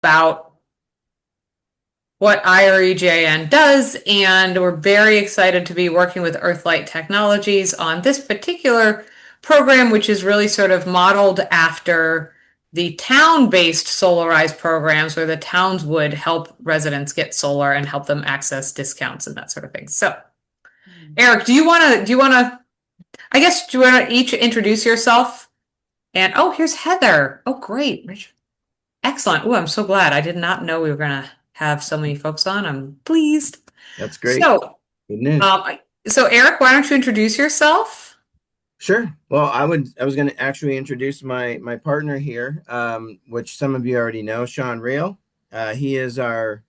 about what IREJN does, and we're very excited to be working with Earthlight Technologies on this particular program, which is really sort of modeled after the town-based Solarize programs where the towns would help residents get solar and help them access discounts and that sort of thing. So, Eric, I guess, do you want to each introduce yourself? And oh, here's Heather. Oh, great. Excellent. Oh, I'm so glad. I did not know we were going to have so many folks on. I'm pleased. That's great. So, Good news. um, so Eric, why don't you introduce yourself? Sure. Well, I was going to actually introduce my partner here, which some of you already know, Sean Real. He is our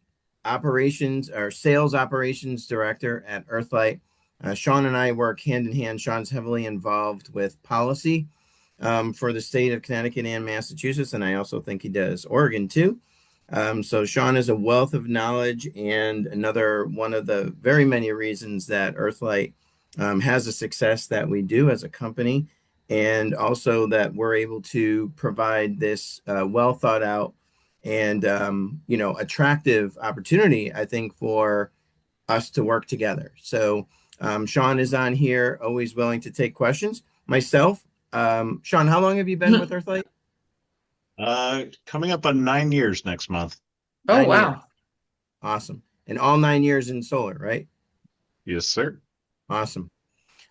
sales operations director at Earthlight. Sean and I work hand in hand. Sean's heavily involved with policy for the state of Connecticut and Massachusetts, and I also think he does Oregon too. So Sean is a wealth of knowledge and another one of the very many reasons that Earthlight has the success that we do as a company, and also that we're able to provide this well thought out and attractive opportunity, I think, for us to work together. So Sean is on here, always willing to take questions. Myself, Sean, how long have you been with Earthlight? Coming up on 9 years next month. Oh, 9 years. wow. Awesome. And all 9 years in solar, right? Yes, sir. Awesome.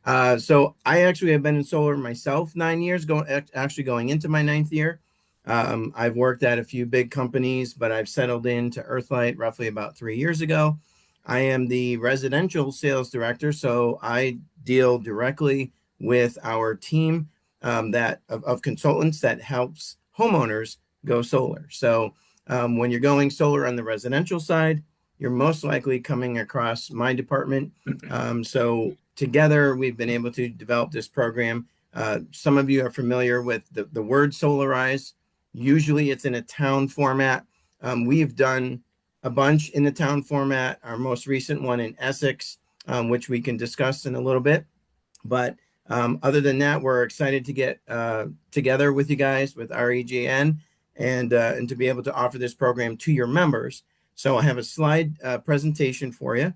So I actually have been in solar myself 9 years, actually going into my ninth year. I've worked at a few big companies, but I've settled into Earthlight roughly about 3 years ago. I am the residential sales director, so I deal directly with our team of consultants that helps homeowners go solar. So when you're going solar on the residential side, you're most likely coming across my department. So together, we've been able to develop this program. Some of you are familiar with the word Solarize. Usually it's in a town format. We've done a bunch in the town format, our most recent one in Essex, which we can discuss in a little bit. But other than that, we're excited to get together with you guys with REGN and to be able to offer this program to your members. So I have a slide presentation for you.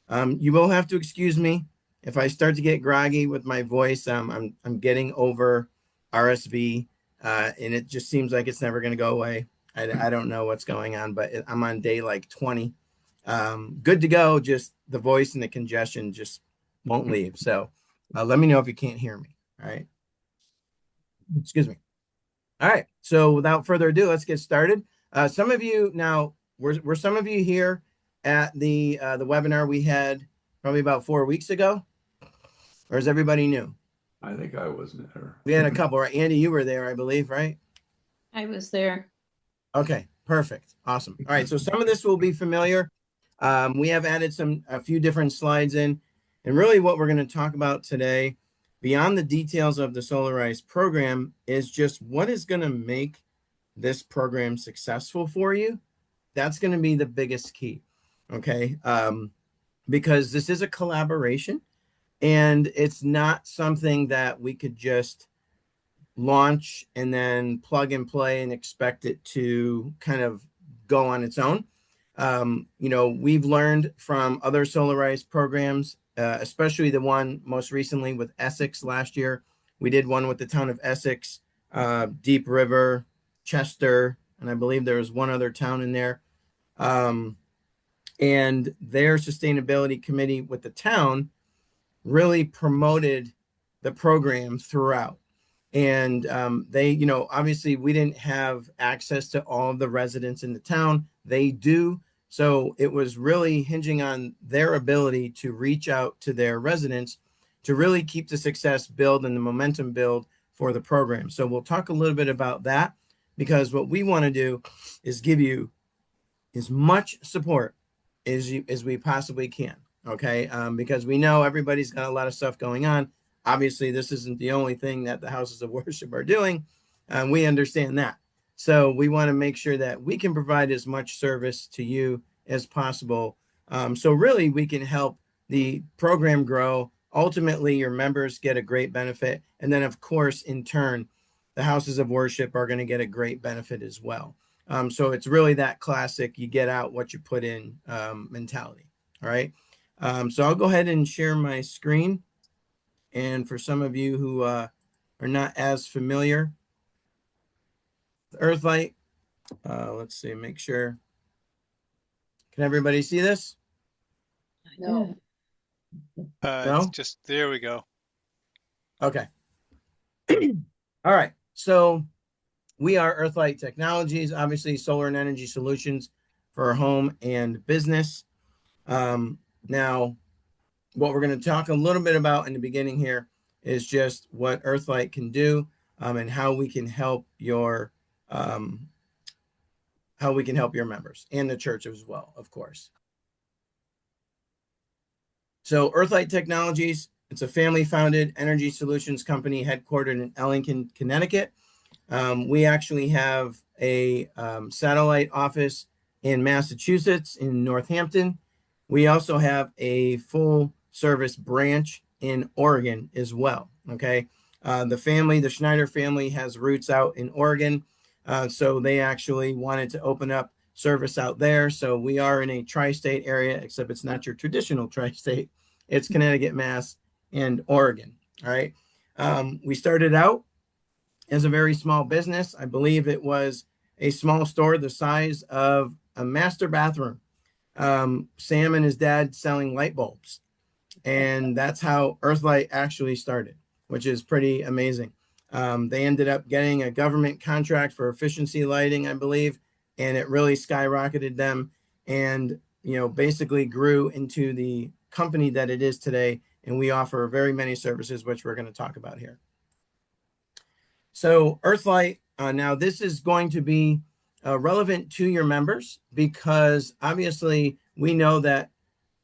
You will have to excuse me if I start to get groggy with my voice. I'm getting over RSV, and it just seems like it's never going to go away. I don't know what's going on, but I'm on day like 20. Good to go. Just the voice and the congestion just won't leave. So let me know if you can't hear me. All right. Excuse me. All right. So without further ado, let's get started. Some of you now, were some of you here at the webinar we had probably about 4 weeks ago? Or is everybody new? I think I was there. We had a couple, right? Andy, you were there, I believe, right? I was there. Okay, perfect. Awesome. All right, so some of this will be familiar. We have added a few different slides in. And really what we're going to talk about today, beyond the details of the Solarize program, is just what is going to make this program successful for you. That's going to be the biggest key, okay? Because this is a collaboration, and it's not something that we could just launch and then plug and play and expect it to kind of go on its own. We've learned from other Solarize programs, especially the one most recently with Essex last year. We did one with the town of Essex, Deep River, Chester, and I believe there was one other town in there. And their sustainability committee with the town really promoted the program throughout. And they, obviously we didn't have access to all of the residents in the town. They do. So it was really hinging on their ability to reach out to their residents to really keep the success build and the momentum build for the program. So we'll talk a little bit about that, because what we want to do is give you as much support as we possibly can. Okay. Because we know everybody's got a lot of stuff going on. Obviously, this isn't the only thing that the houses of worship are doing. We understand that. So we want to make sure that we can provide as much service to you as possible. So really, we can help the program grow. Ultimately, your members get a great benefit. And then, of course, in turn, the houses of worship are going to get a great benefit as well. So it's really that classic, you get out what you put in mentality. All right. So I'll go ahead and share my screen. And for some of you who are not as familiar with Earthlight, let's see, make sure. Can everybody see this? No. It's No? just, there we go. Okay. All right. So we are Earthlight Technologies, obviously solar and energy solutions for home and business. Now, what we're going to talk a little bit about in the beginning here is just what Earthlight can do and how we can help your members and the church as well, of course. So Earthlight Technologies, it's a family-founded energy solutions company headquartered in Ellington, Connecticut. We actually have a satellite office in Massachusetts, in Northampton. We also have a full service branch in Oregon as well. Okay. The Schneider family has roots out in Oregon. So they actually wanted to open up service out there. So we are in a tri-state area, except it's not your traditional tri-state. It's Connecticut, Mass, and Oregon. All right. We started out as a very small business. I believe it was a small store the size of a master bathroom. Sam and his dad selling light bulbs. And that's how Earthlight actually started, which is pretty amazing. They ended up getting a government contract for efficiency lighting, I believe, and it really skyrocketed them and, basically grew into the company that it is today. And we offer very many services, which we're going to talk about here. So Earthlight, now this is going to be relevant to your members because obviously we know that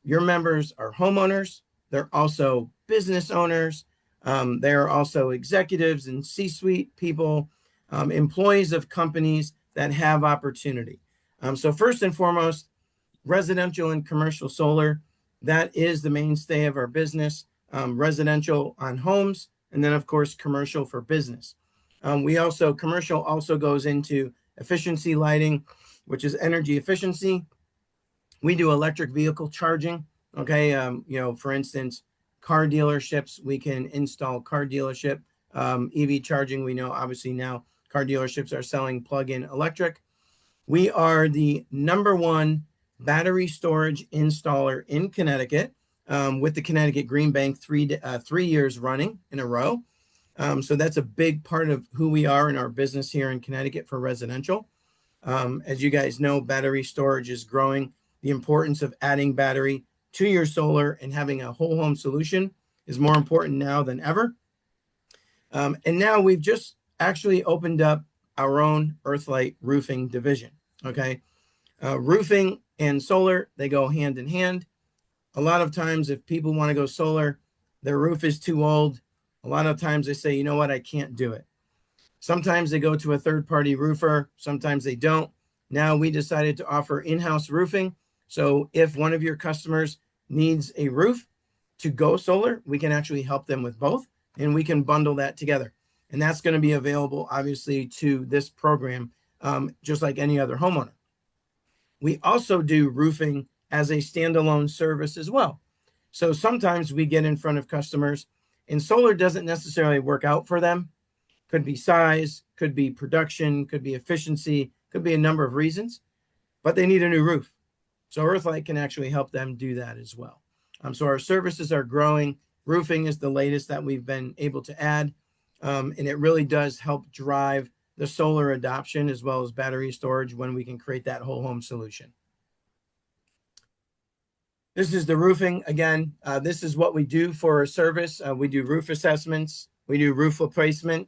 your members are homeowners. They're also business owners. They're also executives and C-suite people, employees of companies that have opportunity. So first and foremost, residential and commercial solar, that is the mainstay of our business. Residential on homes, and then of course, commercial for business. Commercial also goes into efficiency lighting, which is energy efficiency. We do electric vehicle charging. Okay. For instance, car dealerships, we can install car dealership, EV charging. We know obviously now car dealerships are selling plug-in electric. We are the #1 battery storage installer in Connecticut with the Connecticut Green Bank 3 years running in a row. So that's a big part of who we are in our business here in Connecticut for residential. As you guys know, battery storage is growing. The importance of adding battery to your solar and having a whole home solution is more important now than ever. And now we've just actually opened up our own Earthlight roofing division. Okay. Roofing and solar, they go hand in hand. A lot of times if people want to go solar, their roof is too old. A lot of times they say, you know what, I can't do it. Sometimes they go to a third-party roofer. Sometimes they don't. Now we decided to offer in-house roofing. So if one of your customers needs a roof to go solar, we can actually help them with both, and we can bundle that together. And that's going to be available, obviously, to this program, just like any other homeowner. We also do roofing as a standalone service as well. So sometimes we get in front of customers and solar doesn't necessarily work out for them. Could be size, could be production, could be efficiency, could be a number of reasons, but they need a new roof. So Earthlight can actually help them do that as well. So our services are growing. Roofing is the latest that we've been able to add. And it really does help drive the solar adoption as well as battery storage when we can create that whole home solution. This is the roofing. Again, this is what we do for a service. We do roof assessments. We do roof replacement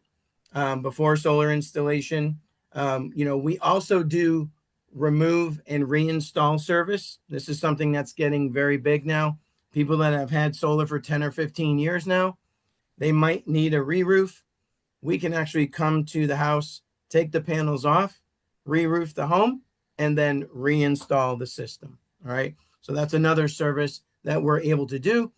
before solar installation. We also do remove and reinstall service. This is something that's getting very big now. People that have had solar for 10 or 15 years now, they might need a re-roof. We can actually come to the house, take the panels off, re-roof the home, and then reinstall the system. All right. So that's another service that we're able to do.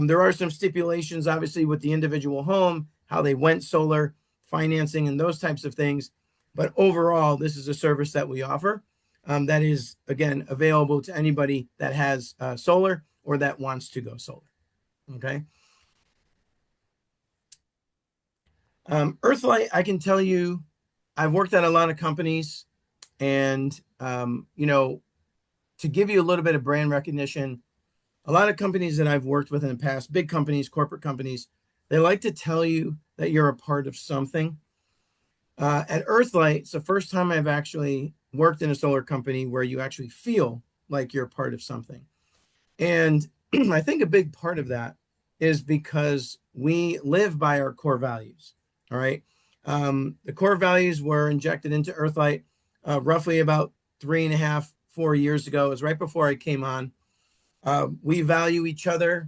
There are some stipulations, obviously, with the individual home, how they went solar, financing, and those types of things. But overall, this is a service that we offer that is, again, available to anybody that has solar or that wants to go solar. Okay. Earthlight, I can tell you, I've worked at a lot of companies, and to give you a little bit of brand recognition, a lot of companies that I've worked with in the past, big companies, corporate companies, they like to tell you that you're a part of something. At Earthlight, it's the first time I've actually worked in a solar company where you actually feel like you're part of something. And I think a big part of that is because we live by our core values. All right. The core values were injected into Earthlight roughly about 3.5, 4 years ago. It was right before I came on. We value each other.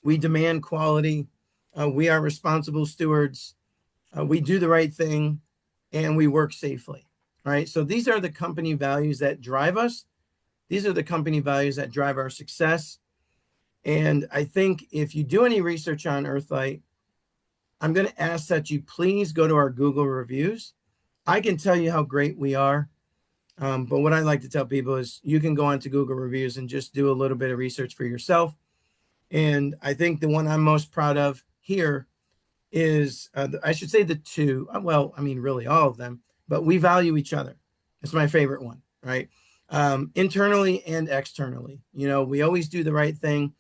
We demand quality. We are responsible stewards. We do the right thing, and we work safely. All right. So these are the company values that drive us. These are the company values that drive our success. And I think if you do any research on Earthlight, I'm going to ask that you please go to our Google reviews. I can tell you how great we are. But what I like to tell people is you can go onto Google reviews and just do a little bit of research for yourself. And I think the one I'm most proud of here is, I should say the two, well, I mean, really all of them, but we value each other. It's my favorite one, right? Internally and externally. We always do the right thing.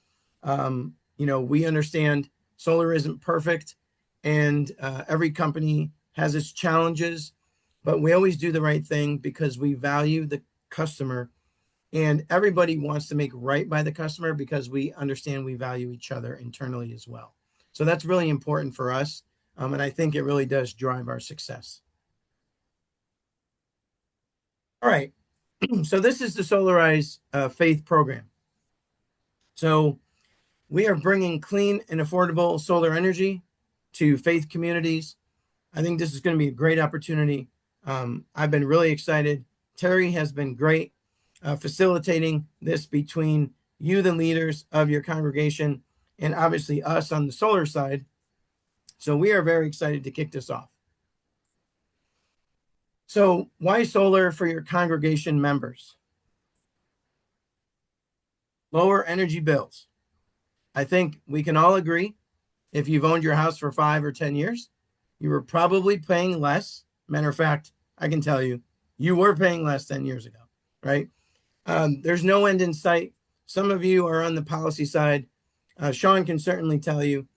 We understand solar isn't perfect, and every company has its challenges, but we always do the right thing because we value the customer, and everybody wants to make right by the customer because we understand we value each other internally as well. So that's really important for us, and I think it really does drive our success. All right. So this is the Solarize Faith program. So we are bringing clean and affordable solar energy to faith communities. I think this is going to be a great opportunity. I've been really excited. Terry has been great facilitating this between you, the leaders of your congregation, and obviously us on the solar side. So we are very excited to kick this off. So why solar for your congregation members? Lower energy bills. I think we can all agree, if you've owned your house for 5 or 10 years, you were probably paying less. Matter of fact, I can tell you, you were paying less 10 years ago, right? There's no end in sight. Some of you are on the policy side. Sean can certainly tell you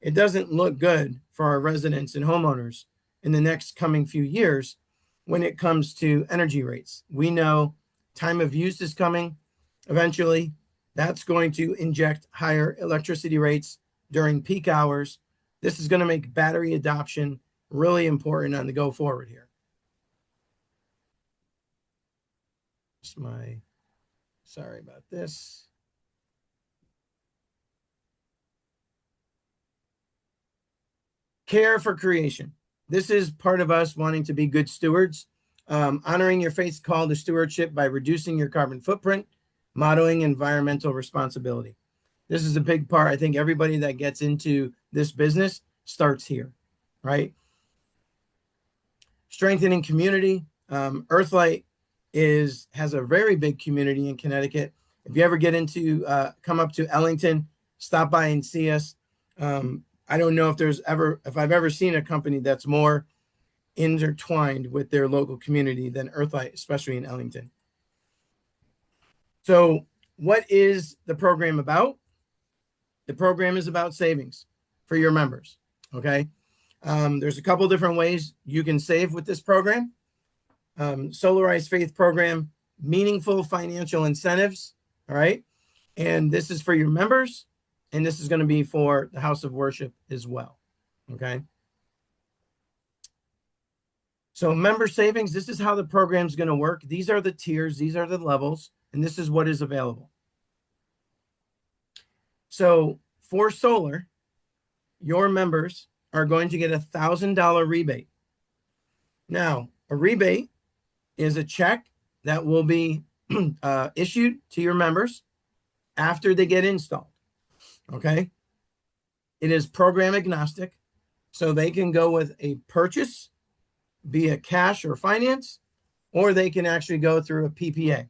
it doesn't look good for our residents and homeowners in the next coming few years when it comes to energy rates. We know time of use is coming eventually. That's going to inject higher electricity rates during peak hours. This is going to make battery adoption really important on the go forward here. Sorry about this. Care for creation. This is part of us wanting to be good stewards, honoring your faith's call to stewardship by reducing your carbon footprint, modeling environmental responsibility. This is a big part. I think everybody that gets into this business starts here, right? Strengthening community. Earthlight has a very big community in Connecticut. If you ever get into, come up to Ellington, stop by and see us. I don't know if I've ever seen a company that's more intertwined with their local community than Earthlight, especially in Ellington. So what is the program about? The program is about savings for your members, okay? There's a couple different ways you can save with this program. Solarize Faith program, meaningful financial incentives, all right? And this is for your members, and this is going to be for the house of worship as well, okay? So member savings, this is how the program is going to work. These are the tiers, these are the levels, and this is what is available. So for solar, your members are going to get a $1,000 rebate. Now, a rebate is a check that will be issued to your members after they get installed, okay? It is program agnostic, so they can go with a purchase via cash or finance, or they can actually go through a PPA,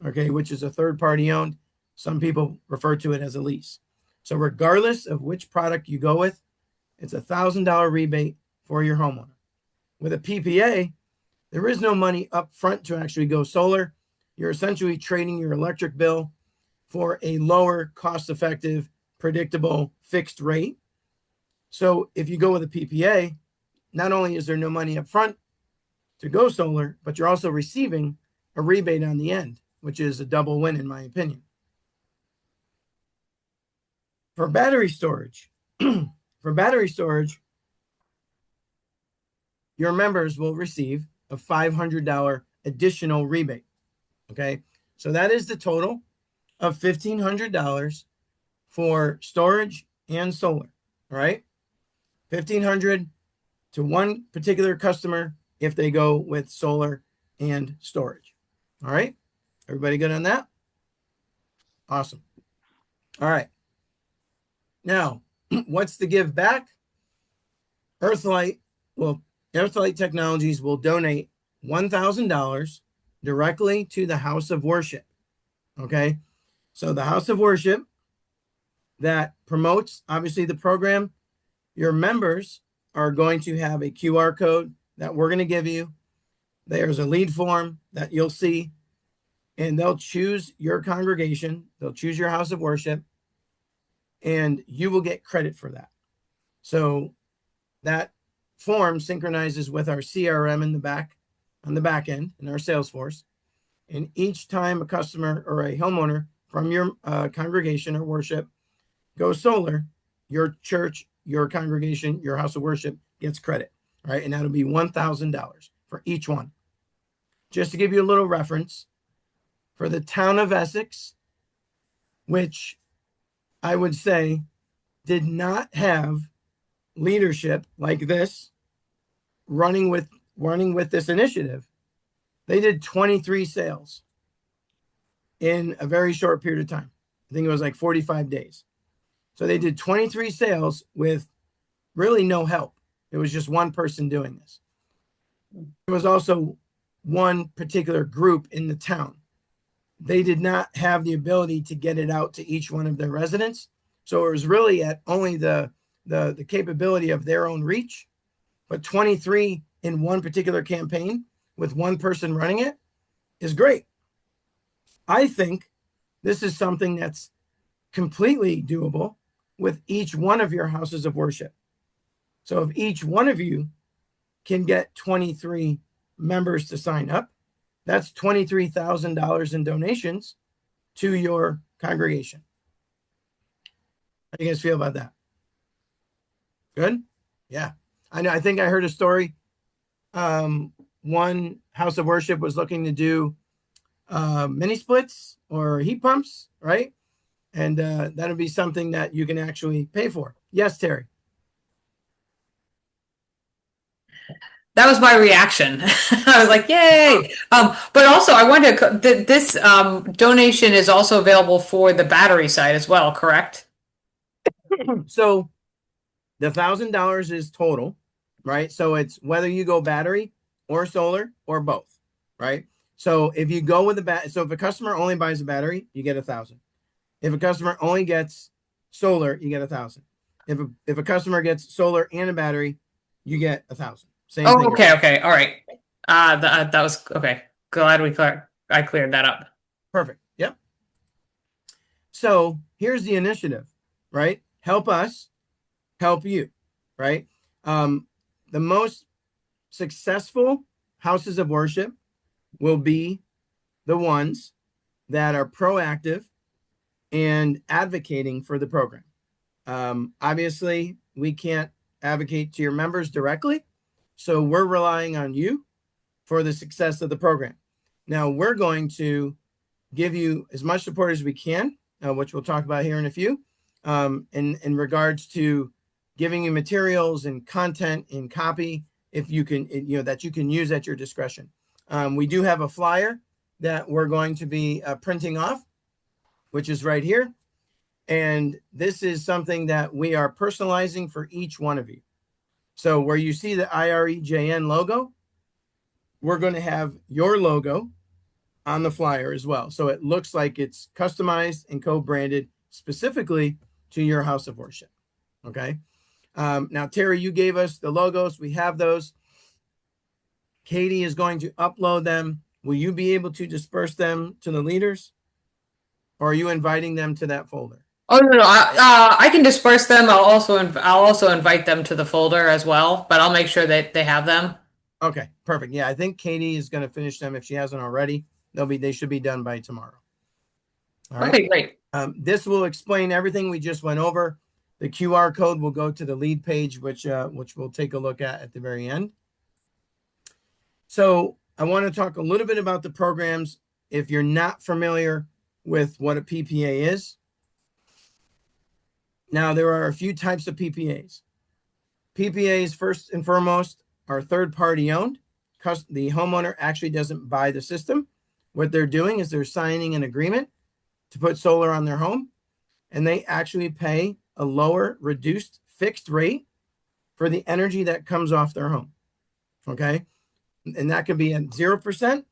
okay, which is a third party owned. Some people refer to it as a lease. So regardless of which product you go with, it's $1,000 rebate for your homeowner. With a PPA, there is no money up front to actually go solar. You're essentially trading your electric bill for a lower cost effective, predictable fixed rate. So if you go with a PPA, not only is there no money up front to go solar, but you're also receiving a rebate on the end, which is a double win in my opinion. For battery storage, your members will receive a $500 additional rebate. Okay, so that is the total of $1,500 for storage and solar. All right, $1,500 to one particular customer if they go with solar and storage. All right, everybody good on that? Awesome. All right. Now, what's the give back? Earthlight Technologies will donate $1,000 directly to the House of Worship. Okay, so the House of Worship that promotes obviously the program, your members are going to have a QR code that we're going to give you. There's a lead form that you'll see, and they'll choose your congregation, they'll choose your house of worship, and you will get credit for that. So that form synchronizes with our CRM in the back, on the back end in our Salesforce. And each time a customer or a homeowner from your congregation or worship goes solar, your church, your congregation, your house of worship gets credit. All right. And that'll be $1,000 for each one. Just to give you a little reference, for the town of Essex, which I would say did not have leadership like this running with this initiative, they did 23 sales in a very short period of time. I think it was like 45 days. So they did 23 sales with really no help. It was just one person doing this. There was also one particular group in the town. They did not have the ability to get it out to each one of their residents. So it was really at only the capability of their own reach. But 23 in one particular campaign with one person running it is great. I think this is something that's completely doable with each one of your houses of worship. So if each one of you can get 23 members to sign up, that's $23,000 in donations to your congregation. How do you guys feel about that? Good? Yeah. I know. I think I heard a story. One house of worship was looking to do mini splits or heat pumps, right? And that would be something that you can actually pay for. Yes, Terry. That was my reaction. I was like, yay. But also I wanted to, this donation is also available for the battery side as well, correct? So the $1,000 is total, right? So it's whether you go battery or solar or both, right? So if you go with so if a customer only buys a battery, you get 1,000. If a customer only gets solar, you get 1,000. If a customer gets solar and a battery, you get 1,000. Same thing. Okay. All right. That was okay. Glad I cleared that up. Perfect. Yep. So here's the initiative, right? Help us, help you, right? The most successful houses of worship will be the ones that are proactive and advocating for the program. Obviously, we can't advocate to your members directly, so we're relying on you for the success of the program. Now, we're going to give you as much support as we can, which we'll talk about here in a few, in regards to giving you materials and content and copy, if you can, that you can use at your discretion. We do have a flyer that we're going to be printing off, which is right here. And this is something that we are personalizing for each one of you. So where you see the IREJN logo, we're going to have your logo on the flyer as well. So it looks like it's customized and co-branded specifically to your house of worship. Okay. Now, Terry, you gave us the logos. We have those. Katie is going to upload them. Will you be able to disperse them to the leaders? Or are you inviting them to that folder? Oh no, no, I can disperse them. I'll also invite them to the folder as well, but I'll make sure that they have them. Okay, perfect. Yeah, I think Katie is going to finish them if she hasn't already. They should be done by tomorrow. All right. Okay, great. This will explain everything we just went over. The QR code will go to the lead page, which we'll take a look at the very end. So I want to talk a little bit about the programs. If you're not familiar with what a PPA is, now there are a few types of PPAs. PPAs, first and foremost, are third-party owned. The homeowner actually doesn't buy the system. What they're doing is they're signing an agreement to put solar on their home, and they actually pay a lower, reduced, fixed rate for the energy that comes off their home. Okay? And that can be at 0%,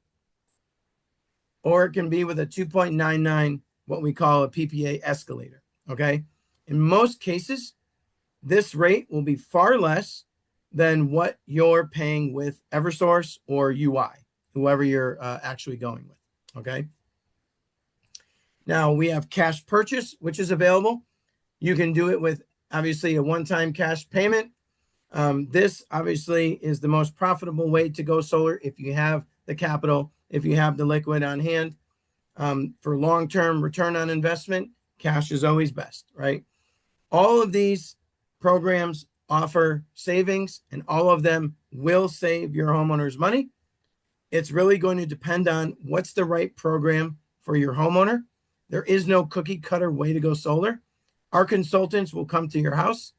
or it can be with a 2.99, what we call a PPA escalator. Okay? In most cases, this rate will be far less than what you're paying with Eversource or UI, whoever you're actually going with. Okay. Now we have cash purchase, which is available. You can do it with obviously a one-time cash payment. This obviously is the most profitable way to go solar if you have the capital, if you have the liquid on hand. For long-term return on investment, cash is always best, right? All of these programs offer savings, and all of them will save your homeowners money. It's really going to depend on what's the right program for your homeowner. There is no cookie cutter way to go solar. Our consultants will come to your house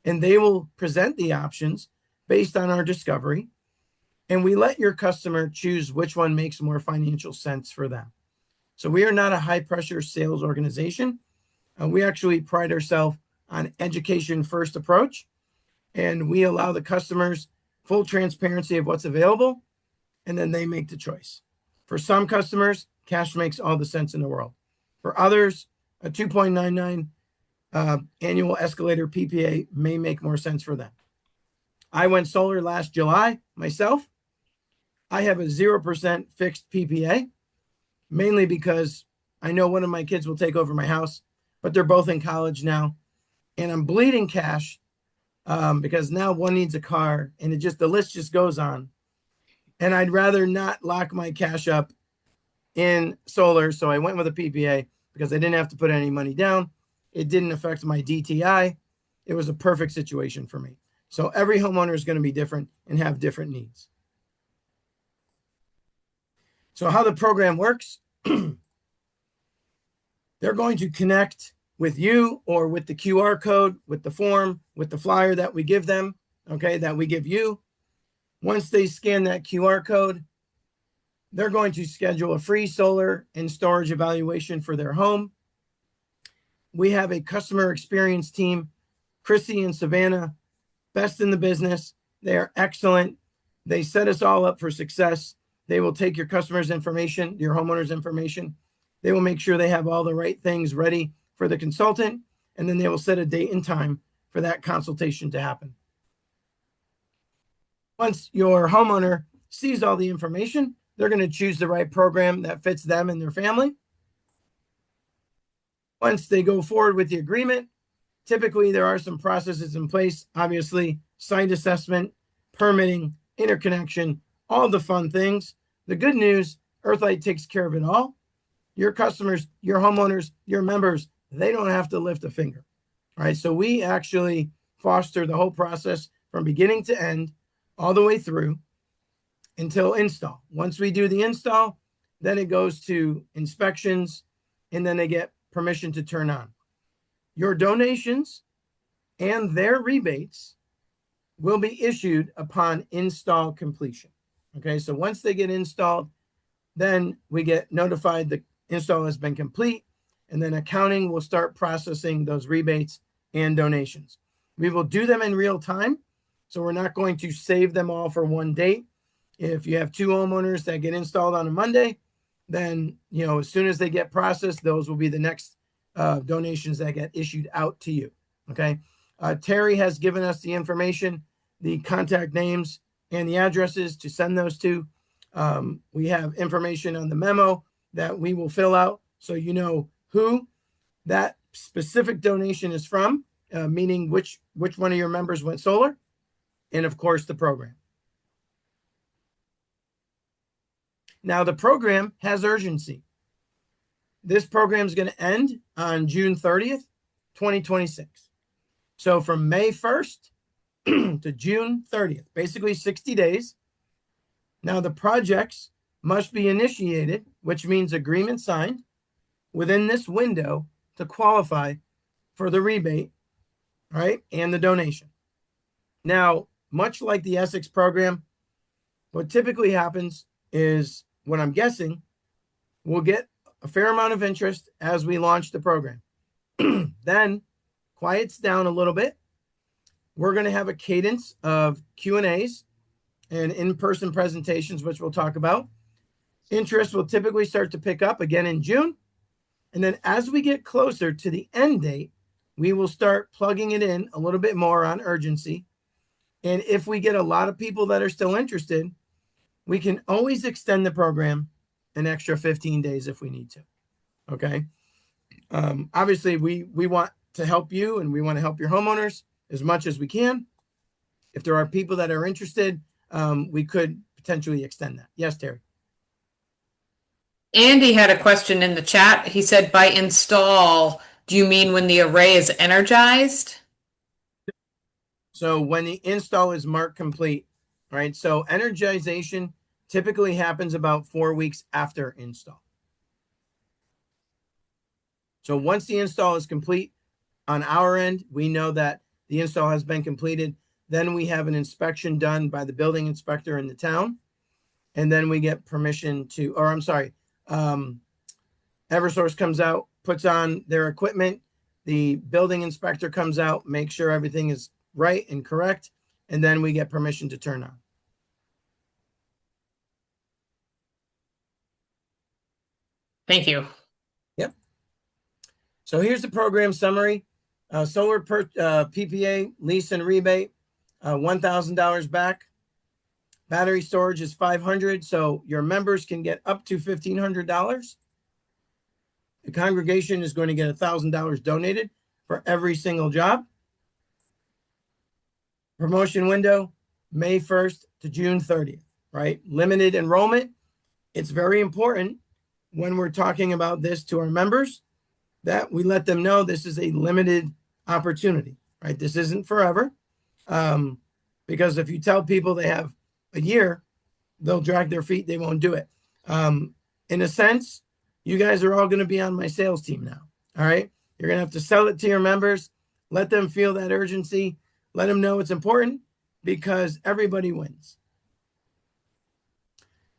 and they will present the options based on our discovery. And we let your customer choose which one makes more financial sense for them. So we are not a high pressure sales organization. We actually pride ourselves on education first approach. And we allow the customers full transparency of what's available, and then they make the choice. For some customers, cash makes all the sense in the world. For others, a 2.99 annual escalator PPA may make more sense for them. I went solar last July myself. I have a 0% fixed PPA, mainly because I know one of my kids will take over my house, but they're both in college now. And I'm bleeding cash because now one needs a car, and the list just goes on. And I'd rather not lock my cash up in solar. So I went with a PPA because I didn't have to put any money down. It didn't affect my DTI. It was a perfect situation for me. So every homeowner is going to be different and have different needs. So how the program works, they're going to connect with you or with the QR code, with the form, with the flyer that we give them, okay, that we give you. Once they scan that QR code, they're going to schedule a free solar and storage evaluation for their home. We have a customer experience team, Chrissy and Savannah, best in the business. They are excellent. They set us all up for success. They will take your customer's information, your homeowner's information. They will make sure they have all the right things ready for the consultant, and then they will set a date and time for that consultation to happen. Once your homeowner sees all the information, they're going to choose the right program that fits them and their family. Once they go forward with the agreement, typically there are some processes in place, obviously, site assessment, permitting, interconnection, all the fun things. The good news, Earthlight takes care of it all. Your customers, your homeowners, your members, they don't have to lift a finger. All right. So we actually foster the whole process from beginning to end, all the way through until install. Once we do the install, then it goes to inspections, and then they get permission to turn on. Your donations and their rebates will be issued upon install completion. Okay, so once they get installed, then we get notified the install has been complete, and then accounting will start processing those rebates and donations. We will do them in real time. So we're not going to save them all for one date. If you have 2 homeowners that get installed on a Monday, then, as soon as they get processed, those will be the next donations that get issued out to you. Okay. Terry has given us the information, the contact names, and the addresses to send those to. We have information on the memo that we will fill out so you know who that specific donation is from, meaning which one of your members went solar, and of course the program. Now the program has urgency. This program is going to end on June 30th, 2026. So from May 1st to June 30th, basically 60 days. Now the projects must be initiated, which means agreement signed within this window to qualify for the rebate, right, and the donation. Now, much like the Essex program, what typically happens is, what I'm guessing, we'll get a fair amount of interest as we launch the program. Then quiets down a little bit. We're going to have a cadence of Q&As and in-person presentations, which we'll talk about. Interest will typically start to pick up again in June. And then as we get closer to the end date, we will start plugging it in a little bit more on urgency. And if we get a lot of people that are still interested, we can always extend the program an extra 15 days if we need to. Okay. Obviously, we want to help you and we want to help your homeowners as much as we can. If there are people that are interested, we could potentially extend that. Yes, Terry. Andy had a question in the chat. He said, by install, do you mean when the array is energized? So when the install is marked complete, right? So energization typically happens about 4 weeks after install. So once the install is complete on our end, we know that the install has been completed. Then we have an inspection done by the building inspector in the town. And then we get permission to, or I'm sorry, Eversource comes out, puts on their equipment. The building inspector comes out, makes sure everything is right and correct. And then we get permission to turn on. Thank you. Yep. So here's the program summary. Solar PPA lease and rebate, $1,000 back. Battery storage is $500, so your members can get up to $1,500. The congregation is going to get $1,000 donated for every single job. Promotion window, May 1st to June 30th, right? Limited enrollment. It's very important when we're talking about this to our members that we let them know this is a limited opportunity, right? This isn't forever. Because if you tell people they have a year, they'll drag their feet. They won't do it. In a sense, you guys are all going to be on my sales team now. All right. You're going to have to sell it to your members. Let them feel that urgency. Let them know it's important because everybody wins.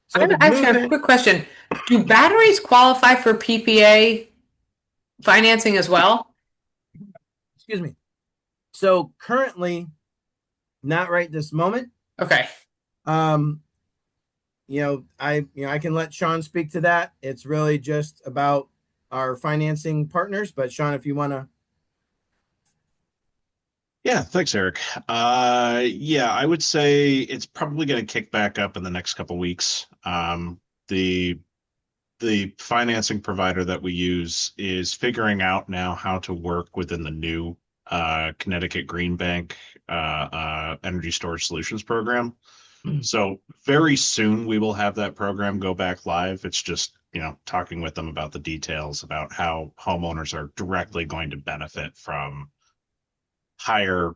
So I actually have a quick question. Do batteries qualify for PPA financing as well? Excuse me. So currently, not right this moment. Okay. I can let Sean speak to that. It's really just about our financing partners. But Sean, if you want to. Yeah, thanks, Eric. Yeah, I would say it's probably going to kick back up in the next couple weeks. The financing provider that we use is figuring out now how to work within the new Connecticut Green Bank Energy Storage Solutions program. So very soon we will have that program go back live. It's just, talking with them about the details about how homeowners are directly going to benefit from higher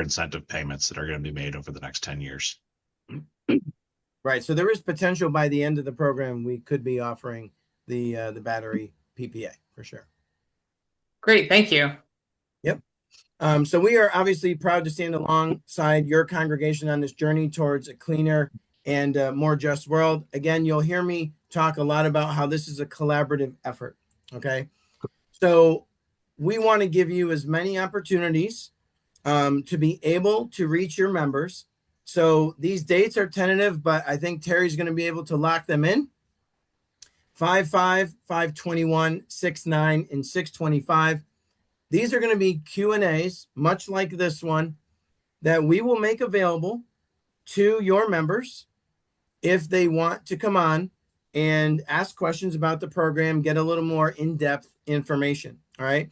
incentive payments that are going to be made over the next 10 years. Right. So there is potential by the end of the program we could be offering the battery PPA for sure. Great. Thank you. Yep. So we are obviously proud to stand alongside your congregation on this journey towards a cleaner and more just world. Again, you'll hear me talk a lot about how this is a collaborative effort. Okay. So we want to give you as many opportunities to be able to reach your members. So these dates are tentative, but I think Terry's going to be able to lock them in. 5/5, 5/21, 6/9, and 6/25. These are going to be Q&As, much like this one, that we will make available to your members if they want to come on and ask questions about the program, get a little more in-depth information. All right.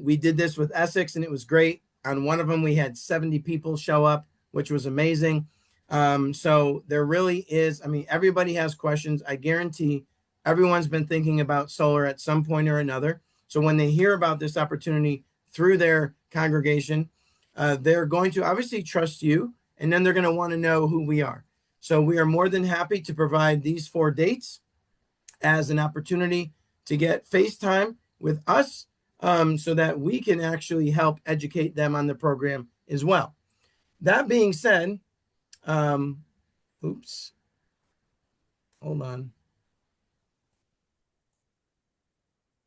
We did this with Essex and it was great. On one of them, we had 70 people show up, which was amazing. So there really is, I mean, everybody has questions. I guarantee everyone's been thinking about solar at some point or another. So when they hear about this opportunity through their congregation, they're going to obviously trust you, and then they're going to want to know who we are. So we are more than happy to provide these 4 dates as an opportunity to get FaceTime with us, so that we can actually help educate them on the program as well. That being said, oops, hold on.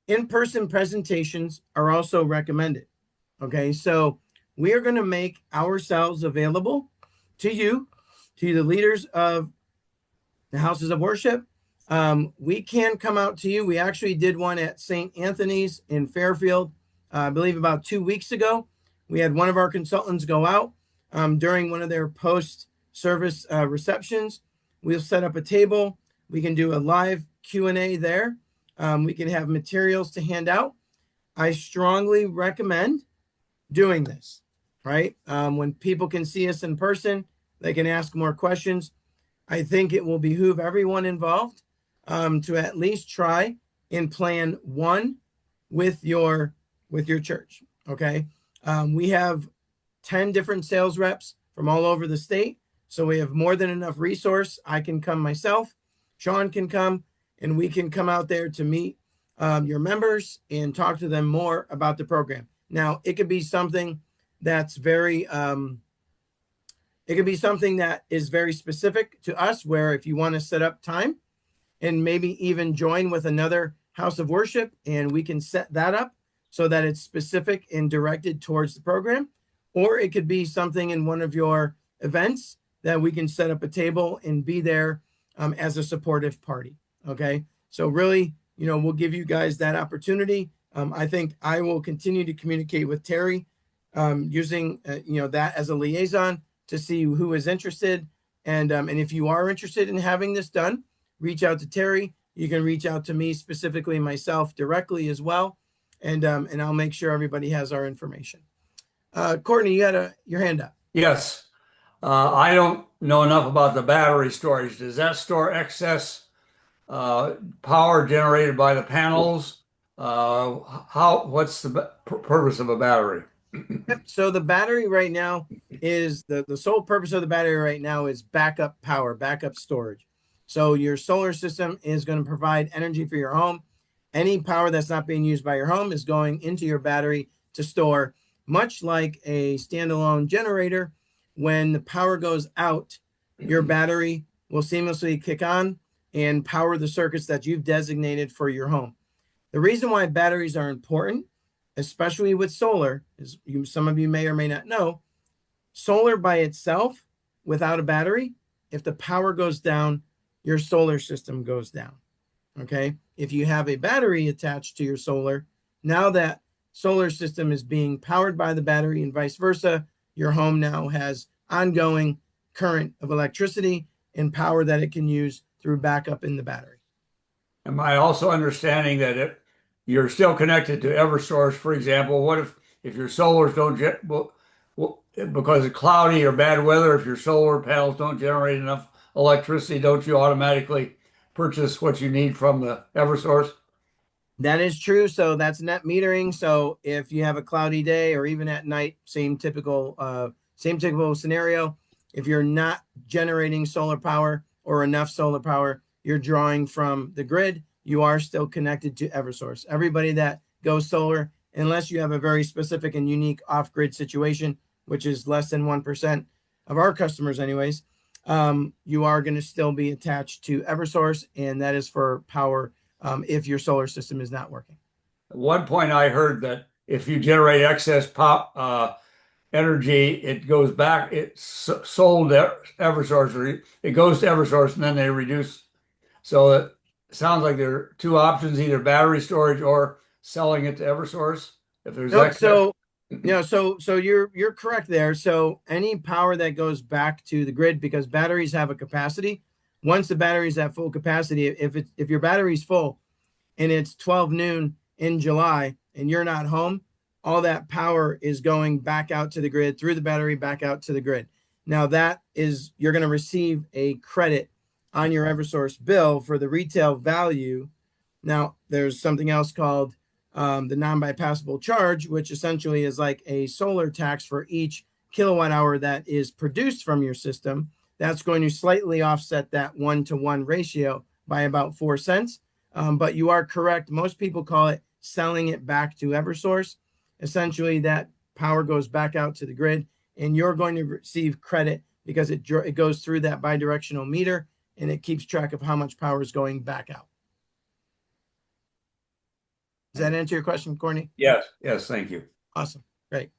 In-person presentations are also recommended. Okay, so we are going to make ourselves available to you, to the leaders of the houses of worship. We can come out to you. We actually did one at St. Anthony's in Fairfield, I believe about 2 weeks ago. We had one of our consultants go out during one of their post-service receptions. We'll set up a table. We can do a live Q&A there. We can have materials to hand out. I strongly recommend doing this, right? When people can see us in person, they can ask more questions. I think it will behoove everyone involved to at least try and plan one with your church. Okay, we have 10 different sales reps from all over the state, so we have more than enough resource. I can come myself, Sean can come, and we can come out there to meet your members and talk to them more about the program. Now, it could be something that's very it could be something that is very specific to us, where if you want to set up time and maybe even join with another house of worship, and we can set that up so that it's specific and directed towards the program. Or it could be something in one of your events that we can set up a table and be there as a supportive party. Okay. So really, we'll give you guys that opportunity. I think I will continue to communicate with Terry using, that as a liaison to see who is interested. And if you are interested in having this done, reach out to Terry. You can reach out to me specifically, myself directly as well. And I'll make sure everybody has our information. Courtney, you had your hand up. Yes. I don't know enough about the battery storage. Does that store excess power generated by the panels? What's the purpose of a battery? So the battery right now is the sole purpose of the battery right now is backup power, backup storage. So your solar system is going to provide energy for your home. Any power that's not being used by your home is going into your battery to store, much like a standalone generator. When the power goes out, your battery will seamlessly kick on and power the circuits that you've designated for your home. The reason why batteries are important, especially with solar, is some of you may or may not know, solar by itself, without a battery, if the power goes down, your solar system goes down. Okay. If you have a battery attached to your solar, now that solar system is being powered by the battery and vice versa, your home now has ongoing current of electricity and power that it can use through backup in the battery. Am I also understanding that you're still connected to EverSource? For example, what if your solars don't because of cloudy or bad weather, if your solar panels don't generate enough electricity, don't you automatically purchase what you need from the EverSource? That is true. So that's net metering. So if you have a cloudy day or even at night, same typical scenario. If you're not generating solar power or enough solar power, you're drawing from the grid, you are still connected to EverSource. Everybody that goes solar, unless you have a very specific and unique off-grid situation, which is less than 1% of our customers anyways, you are going to still be attached to EverSource, and that is for power if your solar system is not working. At one point I heard that if you generate excess energy, it goes back, it's sold to Eversource, or it goes to Eversource and then they reduce. So it sounds like there are two options, either battery storage or selling it to Eversource if there's Nope. excess. So you're correct there. So any power that goes back to the grid, because batteries have a capacity. Once the battery's at full capacity, if your battery's full and it's 12 noon in July and you're not home, all that power is going back out to the grid through the battery, back out to the grid. Now you're going to receive a credit on your Eversource bill for the retail value. Now there's something else called the non-bypassable charge, which essentially is like a solar tax for each kilowatt hour that is produced from your system. That's going to slightly offset that 1-to-1 ratio by about 4 cents. But you are correct. Most people call it selling it back to Eversource. Essentially, that power goes back out to the grid, and you're going to receive credit because it goes through that bidirectional meter, and it keeps track of how much power is going back out. Does that answer your question, Courtney? Yes, thank you. Awesome. Great.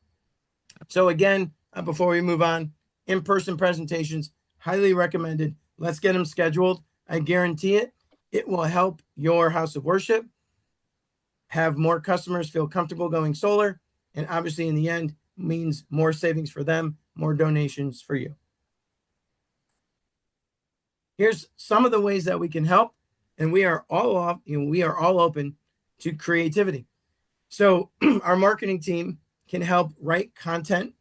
So again, before we move on, in-person presentations, highly recommended. Let's get them scheduled. I guarantee it. It will help your house of worship have more customers feel comfortable going solar. And obviously in the end means more savings for them, more donations for you. Here's some of the ways that we can help. And we are all open to creativity. So our marketing team can help write content,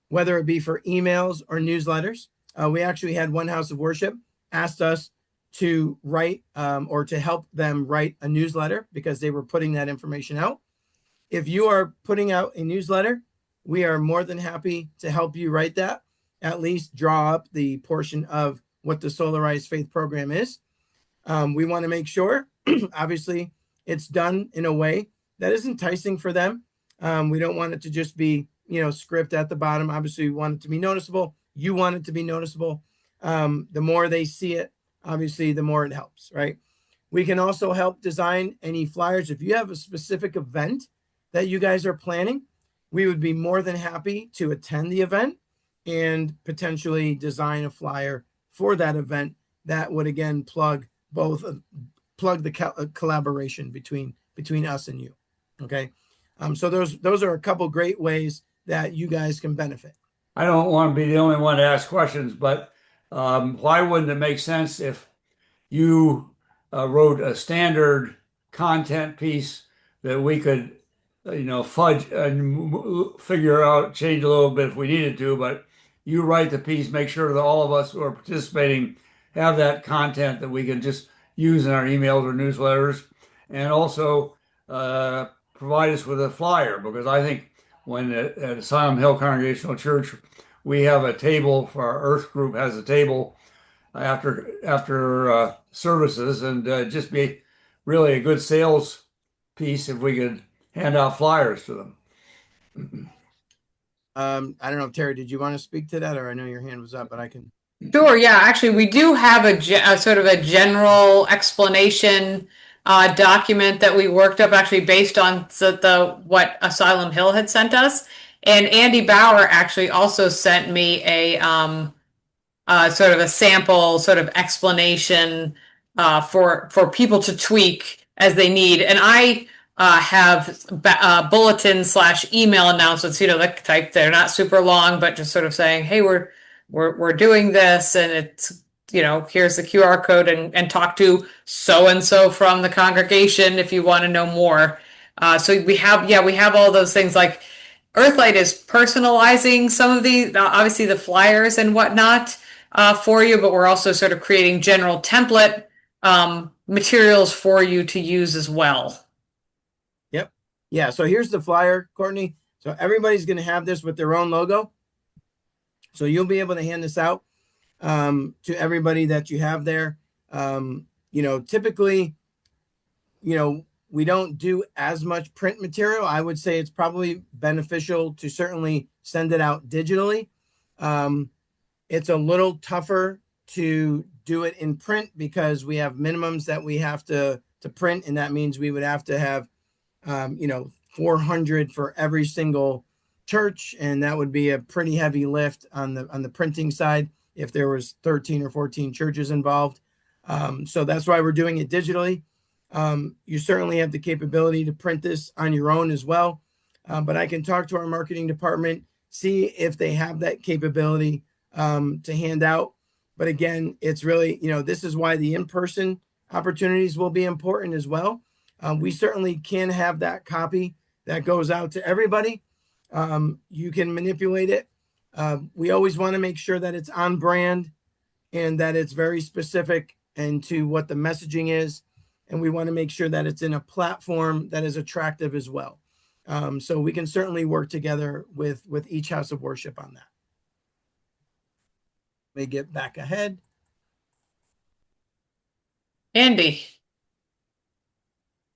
whether it be for emails or newsletters. We actually had one house of worship asked us to write or to help them write a newsletter because they were putting that information out. If you are putting out a newsletter, we are more than happy to help you write that, at least draw up the portion of what the Solarize Faith program is. We want to make sure, obviously, it's done in a way that is enticing for them. We don't want it to just be, script at the bottom. Obviously, we want it to be noticeable. You want it to be noticeable. The more they see it, obviously, the more it helps, right? We can also help design any flyers. If you have a specific event that you guys are planning, we would be more than happy to attend the event and potentially design a flyer for that event that would, again, plug the collaboration between us and you. Okay. So those are a couple great ways that you guys can benefit. I don't want to be the only one to ask questions, but why wouldn't it make sense if you wrote a standard content piece that we could, fudge and figure out, change a little bit if we needed to, but you write the piece, make sure that all of us who are participating have that content that we can just use in our emails or newsletters, and also provide us with a flyer, because I think when at Asylum Hill Congregational Church, we have a table for our Earth group has a table after services, and just be really a good sales piece if we could hand out flyers to them. I don't know, Terry, did you want to speak to that, or I know your hand was up, but I can. Sure. Yeah. Actually, we do have a sort of a general explanation document that we worked up, actually based on what Asylum Hill had sent us. And Andy Bauer actually also sent me a sort of a sample sort of explanation for people to tweak as they need. And I have bulletin/email announcements, the type. They're not super long, but just sort of saying, hey, we're doing this, and it's, here's the QR code, and talk to so and so from the congregation if you want to know more. So we have all those things. Like Earthlight is personalizing some of the obviously the flyers and whatnot for you, but we're also sort of creating general template materials for you to use as well. Yep. Yeah. So here's the flyer, Courtney. So everybody's going to have this with their own logo. So you'll be able to hand this out to everybody that you have there. Typically, we don't do as much print material. I would say it's probably beneficial to certainly send it out digitally. It's a little tougher to do it in print because we have minimums that we have to print, and that means we would have to have 400 for every single church, and that would be a pretty heavy lift on the printing side if there was 13 or 14 churches involved. So that's why we're doing it digitally. You certainly have the capability to print this on your own as well. But I can talk to our marketing department, see if they have that capability to hand out. But again, it's really, this is why the in-person opportunities will be important as well. We certainly can have that copy that goes out to everybody. You can manipulate it. We always want to make sure that it's on brand and that it's very specific and to what the messaging is. And we want to make sure that it's in a platform that is attractive as well. So we can certainly work together with each house of worship on that. Let me get back ahead. Andy.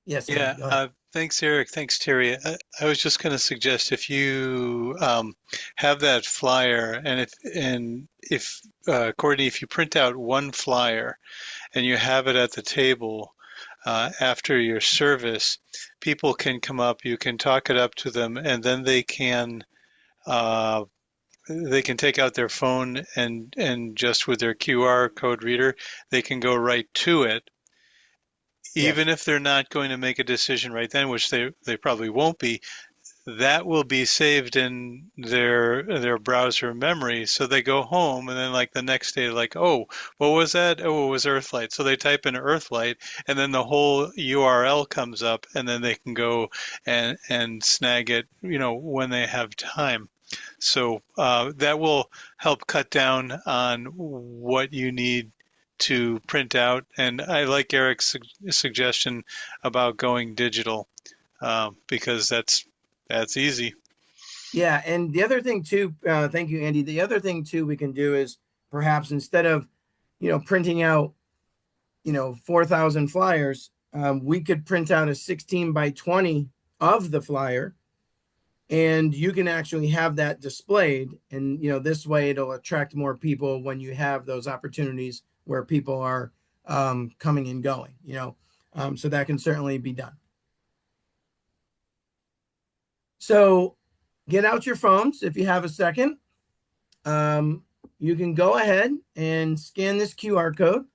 Yes. Yeah. Andy, go ahead. Thanks, Eric. Thanks, Terry. I was just going to suggest if you have that flyer, and if Courtney, if you print out one flyer and you have it at the table after your service, people can come up. You can talk it up to them, and then they can take out their phone and just with their QR code reader, they can go right to it. Even if they're not going to make a decision right then, which they probably won't be, that will be saved in their browser memory. So they go home and then like the next day, like, oh, what was that? Oh, it was Earthlight. So they type in Earthlight and then the whole URL comes up and then they can go and snag it, when they have time. So that will help cut down on what you need to print out. And I like Eric's suggestion about going digital because that's easy. Yeah. And the other thing too, thank you, Andy. The other thing too we can do is perhaps instead of, printing out, 4,000 flyers, we could print out a 16 by 20 of the flyer. And you can actually have that displayed. And, this way it'll attract more people when you have those opportunities where people are coming and going, so that can certainly be done. So get out your phones if you have a second. You can go ahead and scan this QR code.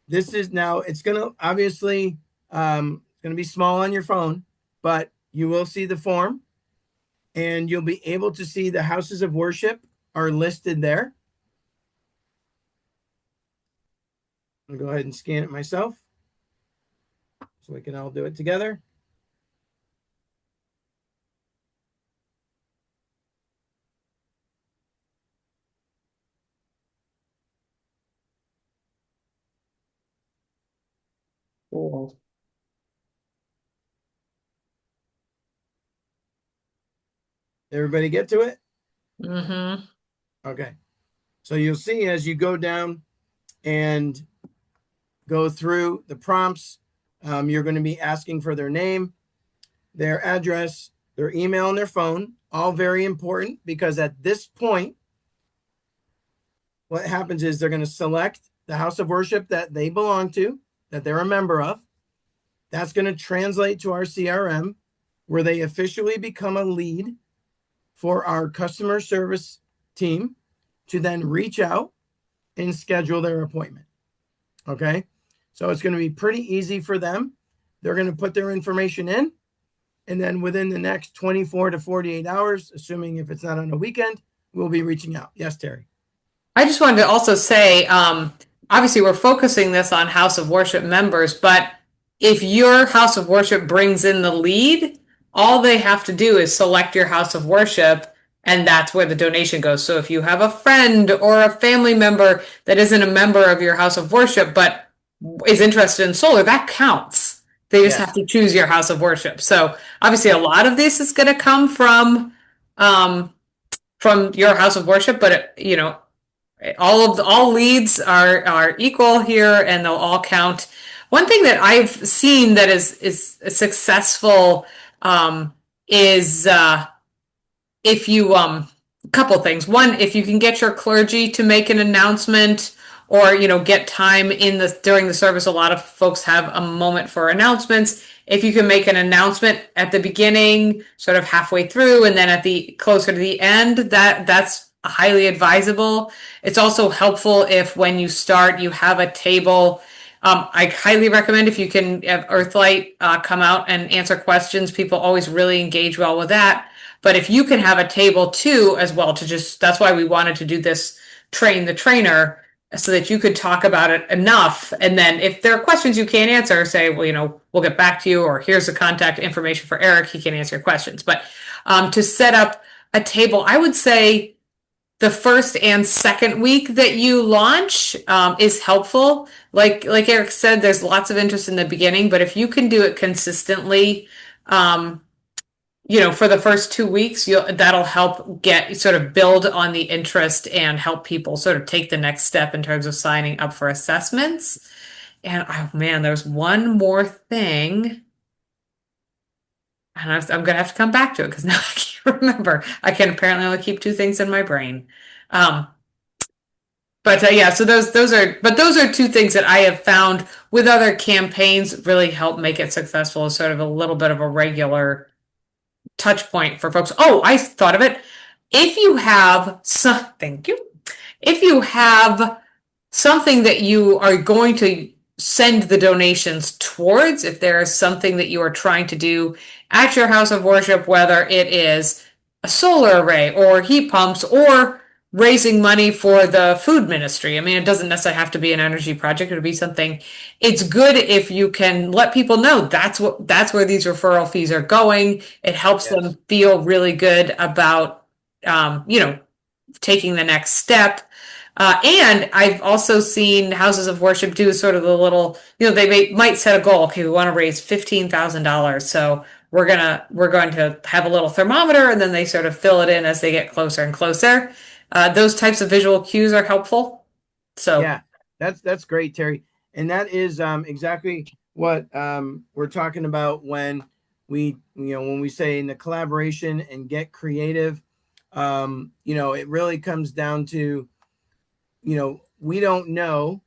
This is now, it's going to obviously, going to be small on your phone, but you will see the form and you'll be able to see the houses of worship are listed there. I'll go ahead and scan it myself so we can all do it together. Cool. Everybody get to it? Mm-hmm. Okay. So you'll see as you go down and go through the prompts, you're going to be asking for their name, their address, their email, and their phone, all very important because at this point, what happens is they're going to select the house of worship that they belong to, that they're a member of. That's going to translate to our CRM where they officially become a lead for our customer service team to then reach out and schedule their appointment. Okay. So it's going to be pretty easy for them. They're going to put their information in. And then within the next 24 to 48 hours, assuming if it's not on a weekend, we'll be reaching out. Yes, Terry. I just wanted to also say, obviously we're focusing this on House of Worship members, but if your House of Worship brings in the lead, all they have to do is select your House of Worship, and that's where the donation goes. So if you have a friend or a family member that isn't a member of your House of Worship, but is interested in solar, that counts. They just have to choose your House of Worship. So obviously a lot of this is going to come from your House of Worship, but all leads are equal here and they'll all count. One thing that I've seen that is successful is if you a couple things. One, if you can get your clergy to make an announcement or, get time during the service. A lot of folks have a moment for announcements. If you can make an announcement at the beginning, sort of halfway through, and then at the closer to the end, that's highly advisable. It's also helpful if when you start, you have a table. I highly recommend if you can have Earthlight come out and answer questions. People always really engage well with that. But if you can have a table too, as well, that's why we wanted to do this train the trainer, so that you could talk about it enough. And then if there are questions you can't answer, say, well, we'll get back to you, or here's the contact information for Eric. He can answer your questions. But to set up a table, I would say the first and second week that you launch is helpful. Like Eric said, there's lots of interest in the beginning, but if you can do it consistently, for the first 2 weeks, that'll help sort of build on the interest and help people sort of take the next step in terms of signing up for assessments. And oh man, there's one more thing. And I'm gonna have to come back to it because now I can't remember. I can apparently only keep two things in my brain. But yeah, so those are two things that I have found with other campaigns really help make it successful as sort of a little bit of a regular touch point for folks. Oh, I thought of it. If you have thank you. If you have something that you are going to send the donations towards, if there is something that you are trying to do at your house of worship, whether it is a solar array or heat pumps or raising money for the food ministry. I mean, it doesn't necessarily have to be an energy project. It would be something. It's good if you can let people know that's where these referral fees are going. It helps them feel really good about, taking the next step. And I've also seen houses of worship do sort of the little, might set a goal. Okay, we want to raise $15,000. So we're going to have a little thermometer, and then they sort of fill it in as they get closer and closer. Those types of visual cues are helpful. So yeah, that's great, Terry. And that is exactly what we're talking about when we say in the collaboration and get creative. It really comes down to, we don't know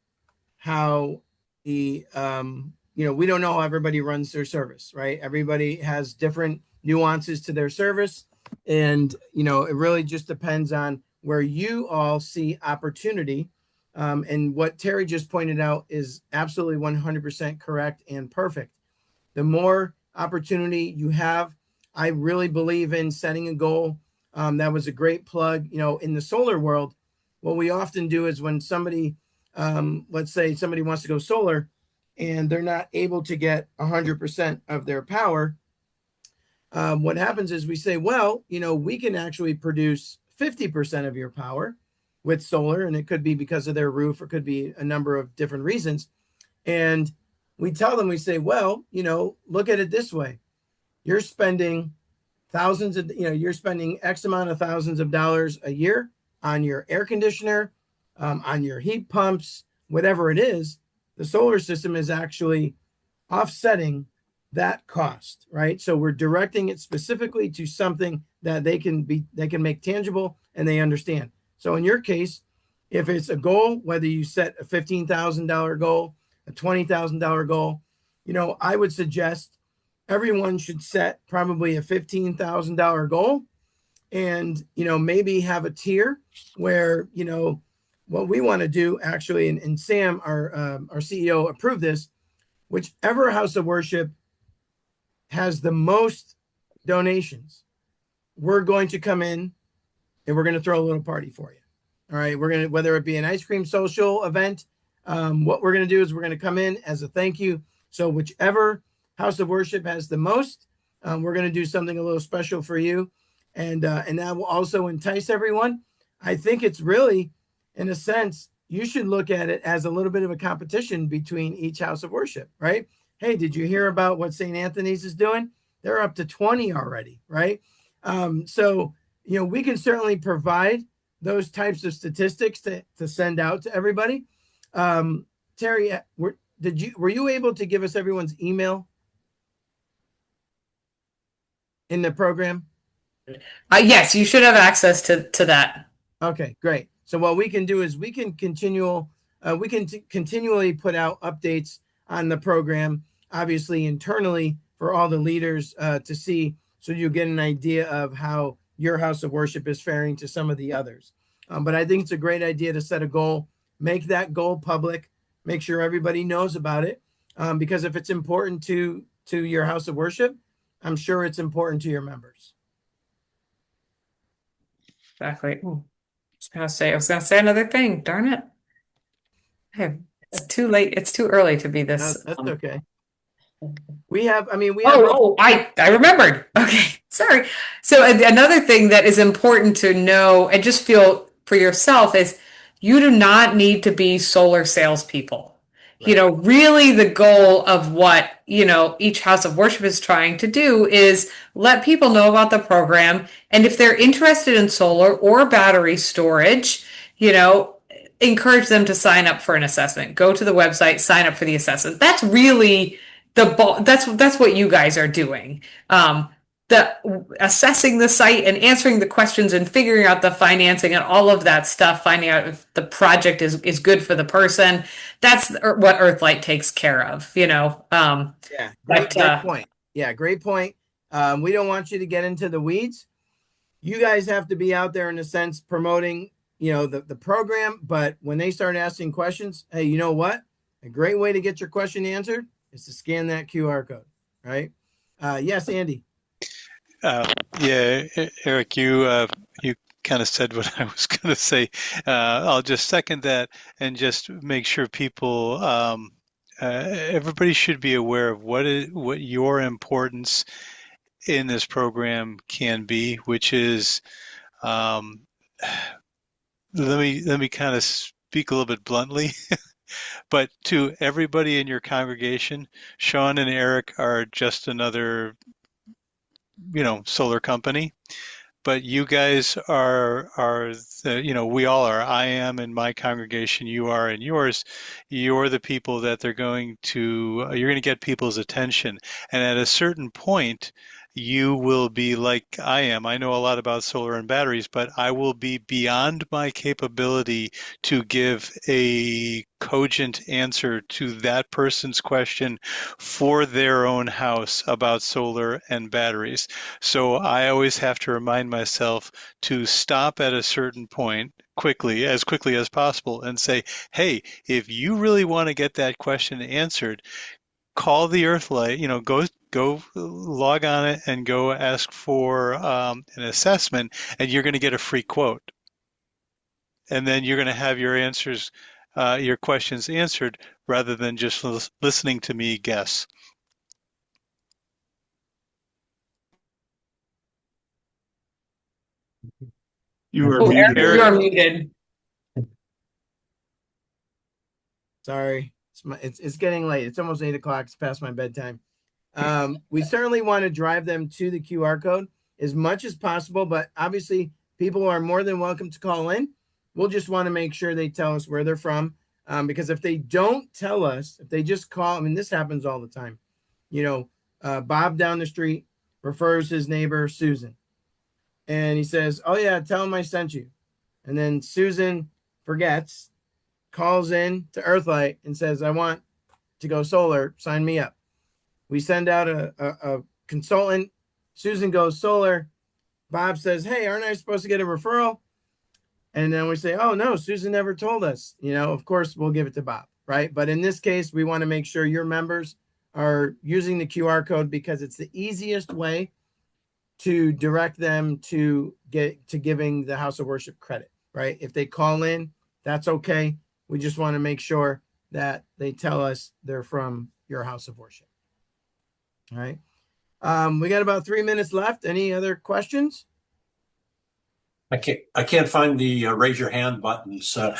how we don't know how everybody runs their service, right? Everybody has different nuances to their service. And, it really just depends on where you all see opportunity. And what Terry just pointed out is absolutely 100% correct and perfect. The more opportunity you have, I really believe in setting a goal. That was a great plug. In the solar world, what we often do is when somebody, let's say somebody wants to go solar and they're not able to get 100% of their power, what happens is we say, well, we can actually produce 50% of your power with solar, and it could be because of their roof, or could be a number of different reasons. And we tell them, we say, well, look at it this way. You're spending you're spending X amount of thousands of dollars a year on your air conditioner, on your heat pumps, whatever it is. The solar system is actually offsetting that cost, right? So we're directing it specifically to something that they can make tangible and they understand. So in your case, if it's a goal, whether you set a $15,000 goal, a $20,000 goal, I would suggest everyone should set probably a $15,000 goal, and maybe have a tier where what we want to do actually, and Sam, our CEO, approved this. Whichever house of worship has the most donations, we're going to come in and we're going to throw a little party for you. All right, we're going to, whether it be an ice cream social event, what we're going to do is we're going to come in as a thank you. So whichever house of worship has the most, we're going to do something a little special for you, and that will also entice everyone. I think it's really, in a sense, you should look at it as a little bit of a competition between each house of worship, right? Hey, did you hear about what St. Anthony's is doing? They're up to 20 already, right? So we can certainly provide those types of statistics to send out to everybody. Terry, were you able to give us everyone's email in the program? yes, you should have access to that. Okay, great. So what we can do is we can continue we can continually put out updates on the program, obviously internally for all the leaders to see, so you get an idea of how your house of worship is faring to some of the others. But I think it's a great idea to set a goal, make that goal public, make sure everybody knows about it, because if it's important to your house of worship, I'm sure it's important to your members. Exactly. Ooh, I was gonna say another thing. Darn it. Hey, it's too late. It's too early to be this. That's okay. We have I remembered. Okay, sorry. So another thing that is important to know and just feel for yourself is you do not need to be solar salespeople. You Right. know, really the goal of what, each house of worship is trying to do is let people know about the program. And if they're interested in solar or battery storage, encourage them to sign up for an assessment. Go to the website, sign up for the assessment. That's really that's what you guys are doing. The assessing the site and answering the questions and figuring out the financing and all of that stuff, finding out if the project is good for the person. That's what Earthlight takes care of, Yeah, but great point. Yeah, great point. We don't want you to get into the weeds. You guys have to be out there in a sense promoting, the program. But when they start asking questions, hey, you know what? A great way to get your question answered is to scan that QR code, right? Yes, Andy. Yeah, Eric, you kind of said what I was going to say. I'll just second that and just make sure people, everybody should be aware of what your importance in this program can be, which is, um, let me kind of speak a little bit bluntly. But to everybody in your congregation, Sean and Eric are just another, solar company. But you guys are we all are. I am in my congregation. You are in yours. You're the people that you're going to get people's attention. And at a certain point, you will be like I am. I know a lot about solar and batteries, but I will be beyond my capability to give a cogent answer to that person's question for their own house about solar and batteries. So I always have to remind myself to stop at a certain point as quickly as possible and say, hey, if you really want to get that question answered, call the Earthlight, go log on it and go ask for an assessment, and you're going to get a free quote. And then you're going to have your questions answered rather than just listening to me guess. You are oh, Eric, muted, you are Eric. muted. Sorry, it's getting late. It's almost 8 o'clock. It's past my bedtime. We certainly want to drive them to the QR code as much as possible, but obviously people are more than welcome to call in. We'll just want to make sure they tell us where they're from, because if they don't tell us, if they just call, I mean, this happens all the time. Bob down the street refers his neighbor Susan, and he says, "Oh yeah, tell him I sent you," and then Susan forgets, calls in to Earthlight and says, "I want to go solar, sign me up." We send out a consultant. Susan goes solar. Bob says, "Hey, aren't I supposed to get a referral?" And then we say, "Oh, no, Susan never told us." Of course, we'll give it to Bob, right? But in this case, we want to make sure your members are using the QR code because it's the easiest way to direct them to get to giving the house of worship credit, right? If they call in, that's okay. We just want to make sure that they tell us they're from your house of worship. All right. We got about 3 minutes left. Any other questions? I can't find the raise your hand button. So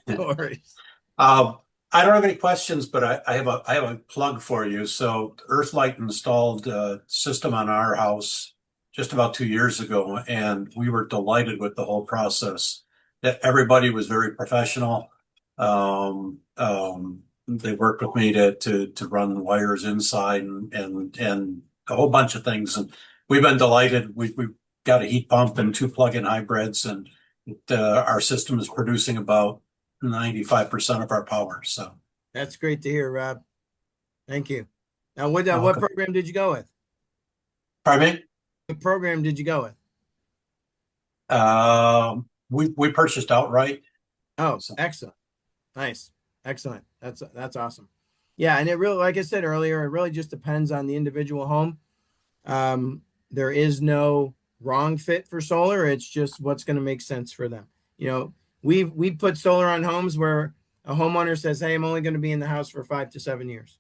No worries. I don't have any questions, but I have a plug for you. So Earthlight installed a system on our house just about 2 years ago, and we were delighted with the whole process. That everybody was very professional. They worked with me to run the wires inside and a whole bunch of things, and we've been delighted. We've got a heat pump and two plug-in hybrids, and our system is producing about 95% of our power. So That's great to hear, Rob. Thank you. Now, what welcome. program did you go with? Pardon me? What program did you go with? We purchased outright. Oh, So excellent. Nice. Excellent. That's awesome. Yeah, and it really, like I said earlier, it really just depends on the individual home. There is no wrong fit for solar. It's just what's going to make sense for them. You know, we've put solar on homes where a homeowner says, "Hey, I'm only going to be in the house for 5 to 7 years."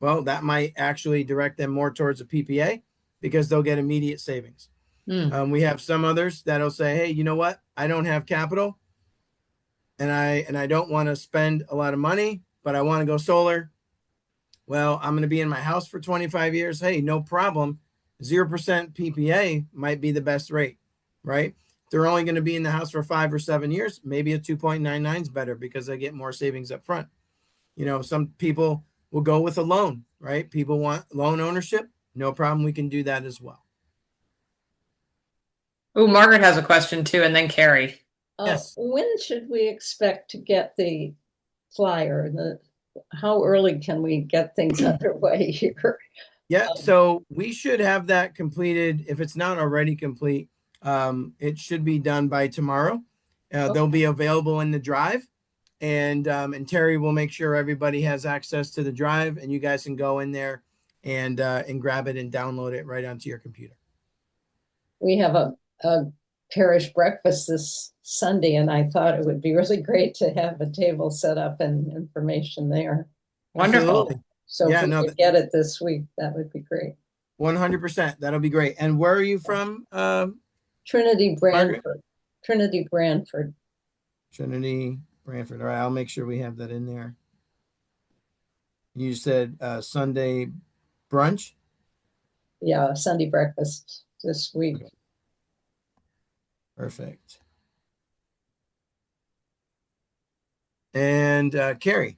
Well, that might actually direct them more towards a PPA because they'll get immediate savings. We have some others that'll say, "Hey, you know what? I don't have capital, and I don't want to spend a lot of money, but I want to go solar. Well, I'm going to be in my house for 25 years. Hey, no problem. 0% PPA might be the best rate, right? If they're only going to be in the house for 5 or 7 years, maybe a 2.99 is better because they get more savings up front. You know, some people will go with a loan, right? People want loan ownership. No problem. We can do that as well. Oh, Margaret has a question too, and then Carrie. Yes. When should we expect to get the flyer? How early can we get things underway here? Yeah, so we should have that completed. If it's not already complete, it should be done by tomorrow. They'll be available in the drive, and Terry will make sure everybody has access to the drive, and you guys can go in there and grab it and download it right onto your computer. We have a parish breakfast this Sunday, and I thought it would be really great to have a table set up and information there. Wonderful. Absolutely. So Yeah, if we no, could get it this week, that would be great. 100%. That'll be great. And where are you from? Trinity Margaret? Branford. Trinity Branford. Trinity Branford. All right, I'll make sure we have that in there. You said Sunday brunch? Yeah, Sunday breakfast this week. Okay. Perfect. And Carrie.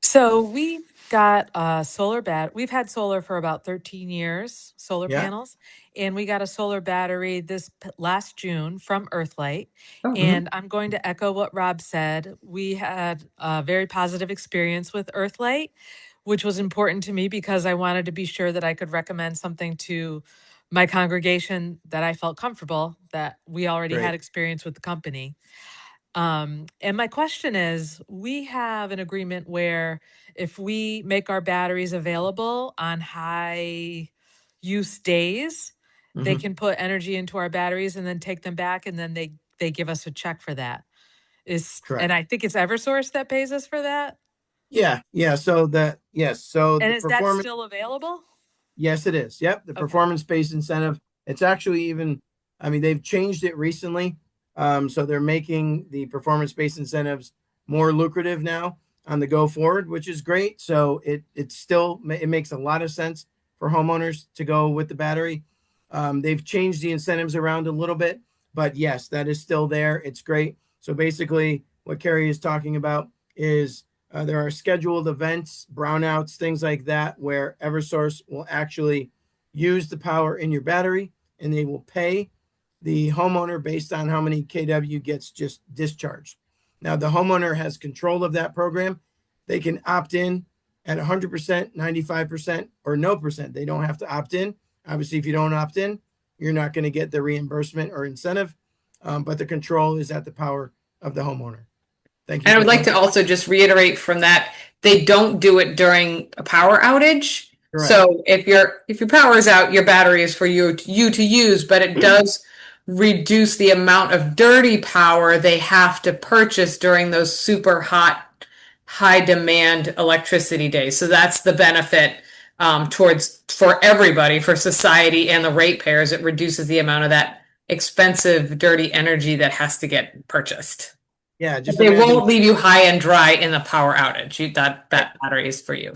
So we got a solar We've had solar for about 13 years, solar panels, and we got a solar battery this last June from Earthlight. And I'm going to echo what Rob said. We had a very positive experience with Earthlight, which was important to me because I wanted to be sure that I could recommend something to my congregation that I felt comfortable that we already had experience with the company. And my question is, we have an agreement where if we make our batteries available on high use days, they can put energy into our batteries and then take them back, and then they give us a check for that. And I think it's Eversource that pays us for that. Yeah. So and the is that performance. still available? Yes, it is. Yep. The performance-based incentive. It's actually even, I mean, they've changed it recently. So they're making the performance-based incentives more lucrative now on the go forward, which is great. So it makes a lot of sense for homeowners to go with the battery. They've changed the incentives around a little bit, but yes, that is still there. It's great. So basically what Carrie is talking about is there are scheduled events, brownouts, things like that, where Eversource will actually use the power in your battery, and they will pay the homeowner based on how many kW gets just discharged. Now, the homeowner has control of that program. They can opt in at 100%, 95%, or no percent. They don't have to opt in. Obviously, if you don't opt in, you're not going to get the reimbursement or incentive, but the control is at the power of the homeowner. Thank you. And I would like to also just reiterate from that, they don't do it during a power outage. Correct. So if your power is out, your battery is for you to use, but it does reduce the amount of dirty power they have to purchase during those super hot, high demand electricity days. So that's the benefit for everybody, for society and the ratepayers. It reduces the amount of that expensive, dirty energy that has to get purchased. Yeah, just they won't leave you high and dry in the power outage. That battery is for you.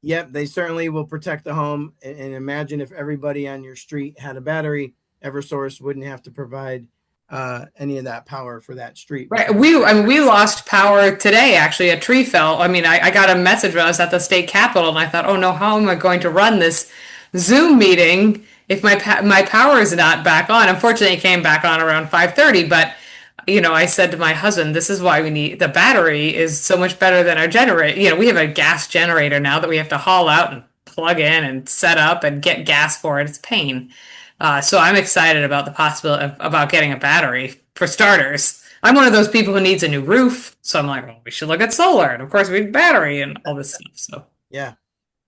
Yep, they certainly will protect the home. And imagine if everybody on your street had a battery, Eversource wouldn't have to provide any of that power for that street. Right. We lost power today. Actually, a tree fell. I mean, I got a message when I was at the state capitol, and I thought, oh no, how am I going to run this Zoom meeting if my power is not back on? Unfortunately, it came back on around 5:30, but I said to my husband, this is why we need the battery is so much better than our generator. We have a gas generator now that we have to haul out and plug in and set up and get gas for it. It's pain. So I'm excited about the possibility about getting a battery for starters. I'm one of those people who needs a new roof, so I'm like, well, we should look at solar, and of course we need battery and all this stuff. So. Yeah.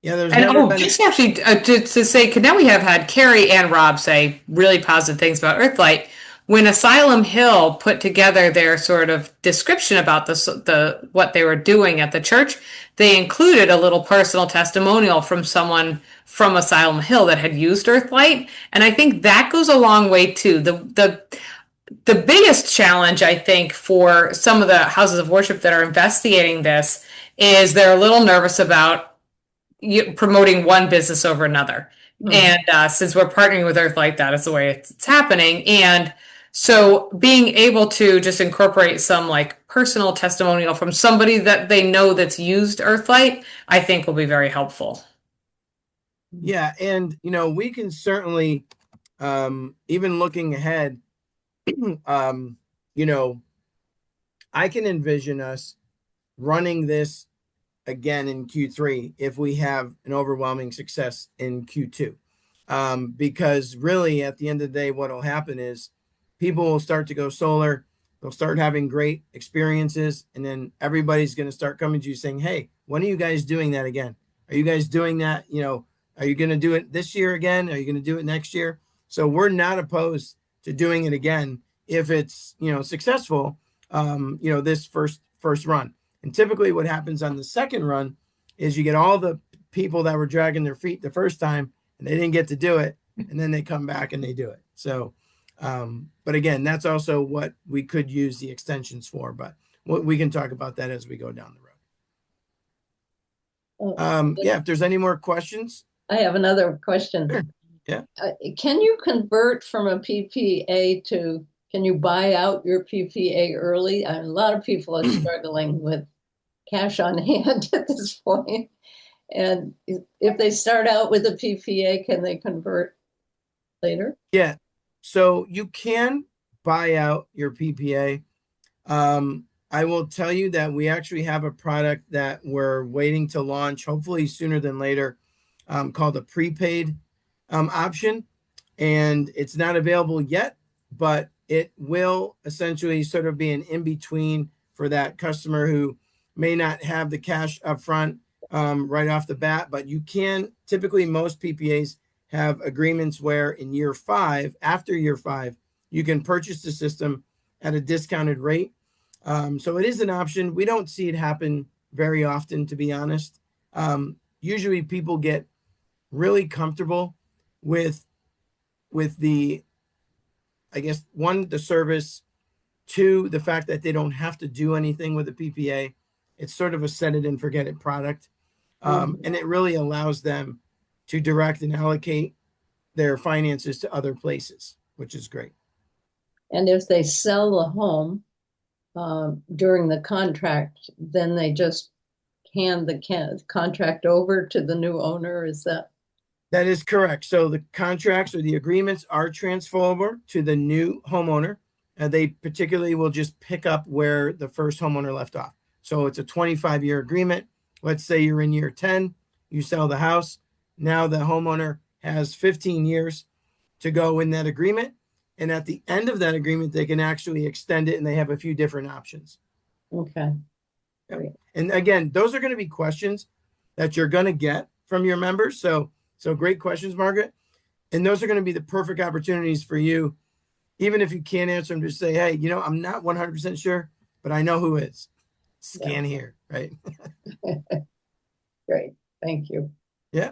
Yeah, there's And never been just actually to say, because now we have had Carrie and Rob say really positive things about Earthlight. When Asylum Hill put together their sort of description about the what they were doing at the church, they included a little personal testimonial from someone from Asylum Hill that had used Earthlight, and I think that goes a long way too. The biggest challenge I think for some of the houses of worship that are investigating this is they're a little nervous about promoting one business over another. And since we're partnering with Earthlight, that is the way it's happening. And so being able to just incorporate some like personal testimonial from somebody that they know that's used Earthlight, I think will be very helpful. Yeah, and we can certainly, even looking ahead, I can envision us running this again in Q3 if we have an overwhelming success in Q2. Because really, at the end of the day, what will happen is people will start to go solar. They'll start having great experiences. And then everybody's going to start coming to you saying, hey, when are you guys doing that again? Are you guys doing that? Are you going to do it this year again? Are you going to do it next year? So we're not opposed to doing it again if it's, successful, this first run. And typically what happens on the second run is you get all the people that were dragging their feet the first time and they didn't get to do it. And then they come back and they do it. So, but again, that's also what we could use the extensions for, but we can talk about that as we go down the road. Yeah, if there's any more questions. I have another question. Sure. Yeah. Can you convert from a PPA to, can you buy out your PPA early? A lot of people are struggling with cash on hand at this point. And if they start out with a PPA, can they convert later? Yeah. So you can buy out your PPA. I will tell you that we actually have a product that we're waiting to launch, hopefully sooner than later, called a prepaid option. And it's not available yet, but it will essentially sort of be an in-between for that customer who may not have the cash up front right off the bat. But you can, typically most PPAs have agreements where in year 5, after year 5, you can purchase the system at a discounted rate. So it is an option. We don't see it happen very often, to be honest. Usually people get really comfortable with the, I guess, 1, the service, 2, the fact that they don't have to do anything with the PPA. It's sort of a set it and forget it product. And it really allows them to direct and allocate their finances to other places, which is great. And if they sell the home during the contract, then they just hand the contract over to the new owner. Is that? That is correct. So the contracts or the agreements are transferable to the new homeowner. They particularly will just pick up where the first homeowner left off. So it's a 25-year agreement. Let's say you're in year 10, you sell the house. Now the homeowner has 15 years to go in that agreement. And at the end of that agreement, they can actually extend it and they have a few different options. Okay. Yep. And again, those are going to be questions that you're going to get from your members. So great questions, Margaret. And those are going to be the perfect opportunities for you. Even if you can't answer them, just say, hey, I'm not 100% sure, but I know who is. Scan here, right? Great. Thank you. Yeah.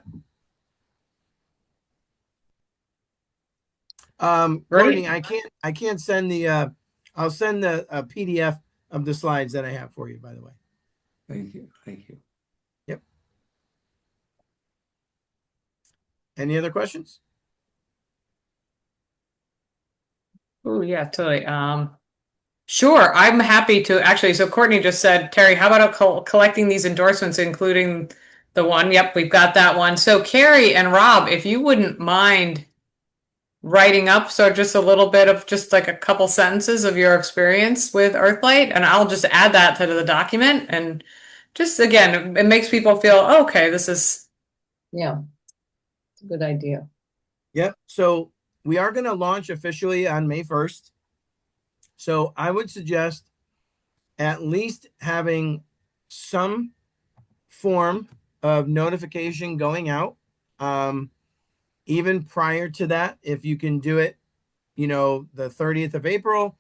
Courtney, I can't send the, I'll send the PDF of the slides that I have for you, by the way. Thank you. Thank you. Yep. Any other questions? Oh, yeah, totally. Sure, I'm happy to actually. So Courtney just said, Terry, how about collecting these endorsements, including the one? Yep, we've got that one. So Carrie and Rob, if you wouldn't mind writing up, so just a little bit of just like a couple sentences of your experience with Earthlight, and I'll just add that to the document, and just again, it makes people feel, oh, okay, this is Yeah, it's a good idea. Yep. So we are going to launch officially on May 1st. So I would suggest at least having some form of notification going out. Even prior to that, if you can do it, the 30th of April,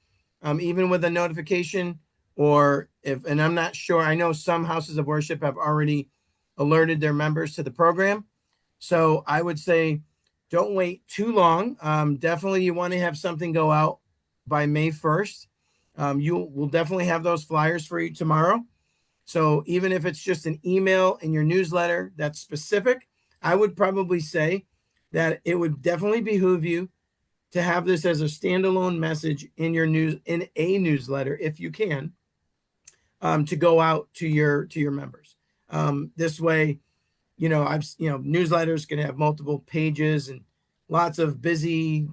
even with a notification, or if, and I'm not sure, I know some houses of worship have already alerted their members to the program. So I would say don't wait too long. Definitely you want to have something go out by May 1st. You will definitely have those flyers for you tomorrow. So even if it's just an email in your newsletter that's specific, I would probably say that it would definitely behoove you to have this as a standalone message in your in a newsletter if you can, to go out to your members. This way, newsletters can have multiple pages and lots of busy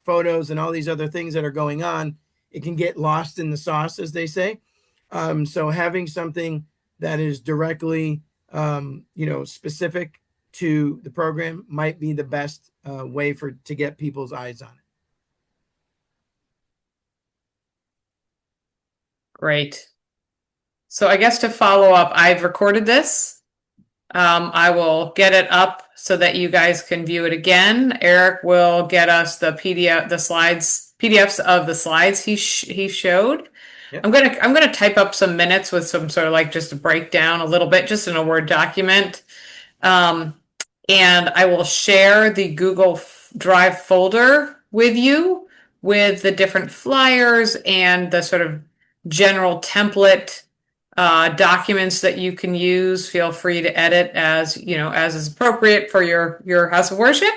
photos and all these other things that are going on. It can get lost in the sauce, as they say. So having something that is directly, specific to the program might be the best way to get people's eyes on it. great. So I guess to follow up, I've recorded this. I will get it up so that you guys can view it again. Eric will get us the PDFs of the slides he showed. Yep. I'm gonna type up some minutes with some sort of like just a breakdown a little bit, just in a Word document. And I will share the Google Drive folder with you with the different flyers and the sort of general template documents that you can use. Feel free to edit as as is appropriate for your house of worship.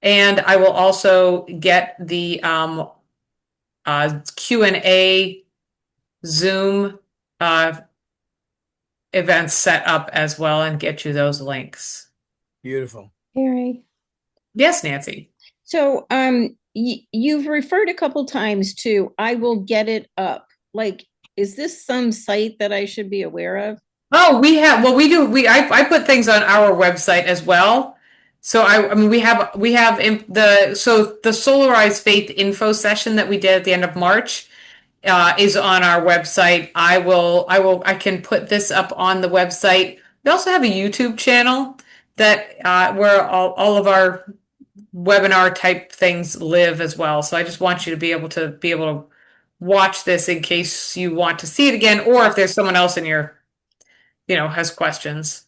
And I will also get the Q&A Zoom events set up as well and get you those links. Beautiful. Harry. Yes, Nancy. So you've referred a couple times to I will get it up. Like, is this some site that I should be aware of? Oh, I put things on our website as well. So I mean we have the Solarize Faith info session that we did at the end of March is on our website. I can put this up on the website. We also have a YouTube channel that where all of our webinar type things live as well. So I just want you to be able to watch this in case you want to see it again, or if there's someone else in your has questions.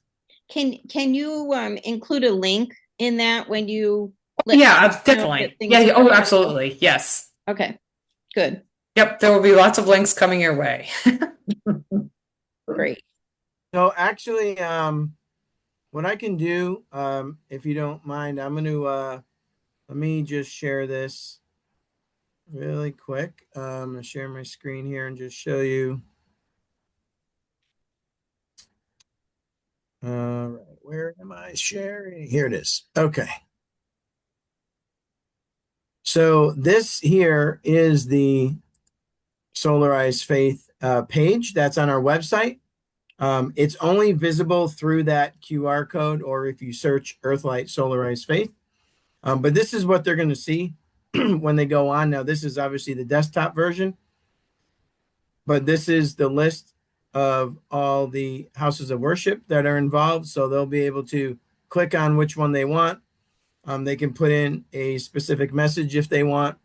Can you include a link in that when you Yeah, definitely. Yeah, oh, absolutely. Yes. Okay, good. Yep, there will be lots of links coming your way. Great. So actually, what I can do, if you don't mind, I'm going to let me just share this really quick. I'm going to share my screen here and just show you. All right, where am I sharing? Here it is. Okay. So this here is the Solarize Faith page that's on our website. It's only visible through that QR code, or if you search Earthlight Solarize Faith. But this is what they're going to see when they go on. Now, this is obviously the desktop version, but this is the list of all the houses of worship that are involved. So they'll be able to click on which one they want. They can put in a specific message if they want.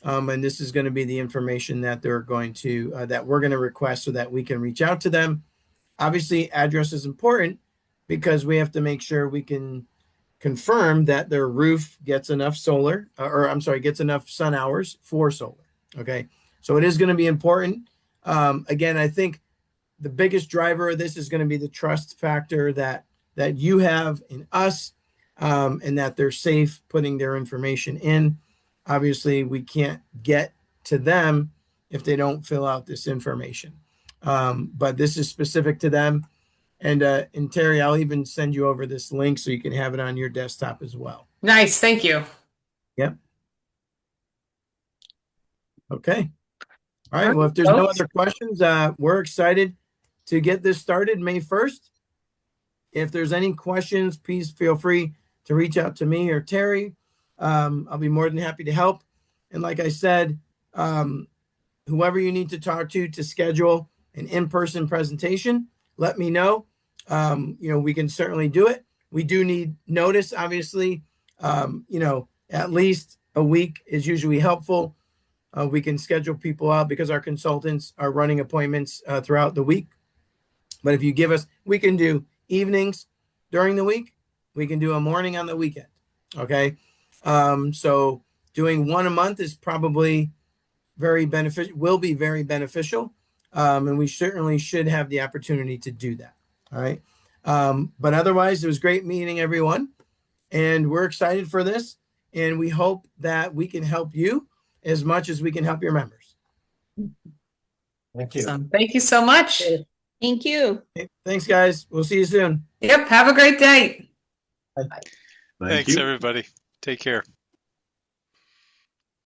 And this is going to be the information that they're going to, that we're going to request so that we can reach out to them. Obviously, address is important because we have to make sure we can confirm that their roof gets enough solar, gets enough sun hours for solar. Okay. So it is going to be important. Again, I think the biggest driver of this is going to be the trust factor that you have in us, and that they're safe putting their information in. Obviously, we can't get to them if they don't fill out this information. But this is specific to them. And Terry, I'll even send you over this link so you can have it on your desktop as well. Nice, thank you. Yep. Okay. All right. Well, if there's no Folks. other questions, we're excited to get this started May 1st. If there's any questions, please feel free to reach out to me or Terry. I'll be more than happy to help. And like I said, whoever you need to talk to schedule an in-person presentation, let me know. We can certainly do it. We do need notice, obviously. At least a week is usually helpful. We can schedule people out because our consultants are running appointments throughout the week. But if you give us, we can do evenings during the week. We can do a morning on the weekend. Okay. So doing one a month is probably very beneficial, will be very beneficial. And we certainly should have the opportunity to do that. All right. But otherwise, it was great meeting everyone. And we're excited for this. And we hope that we can help you as much as we can help your members. Thank you. Awesome. Thank you so much. Thank you. Okay, thanks, guys. We'll see you soon. Yep. Have a great day. Thank Thanks, you. everybody. Take care.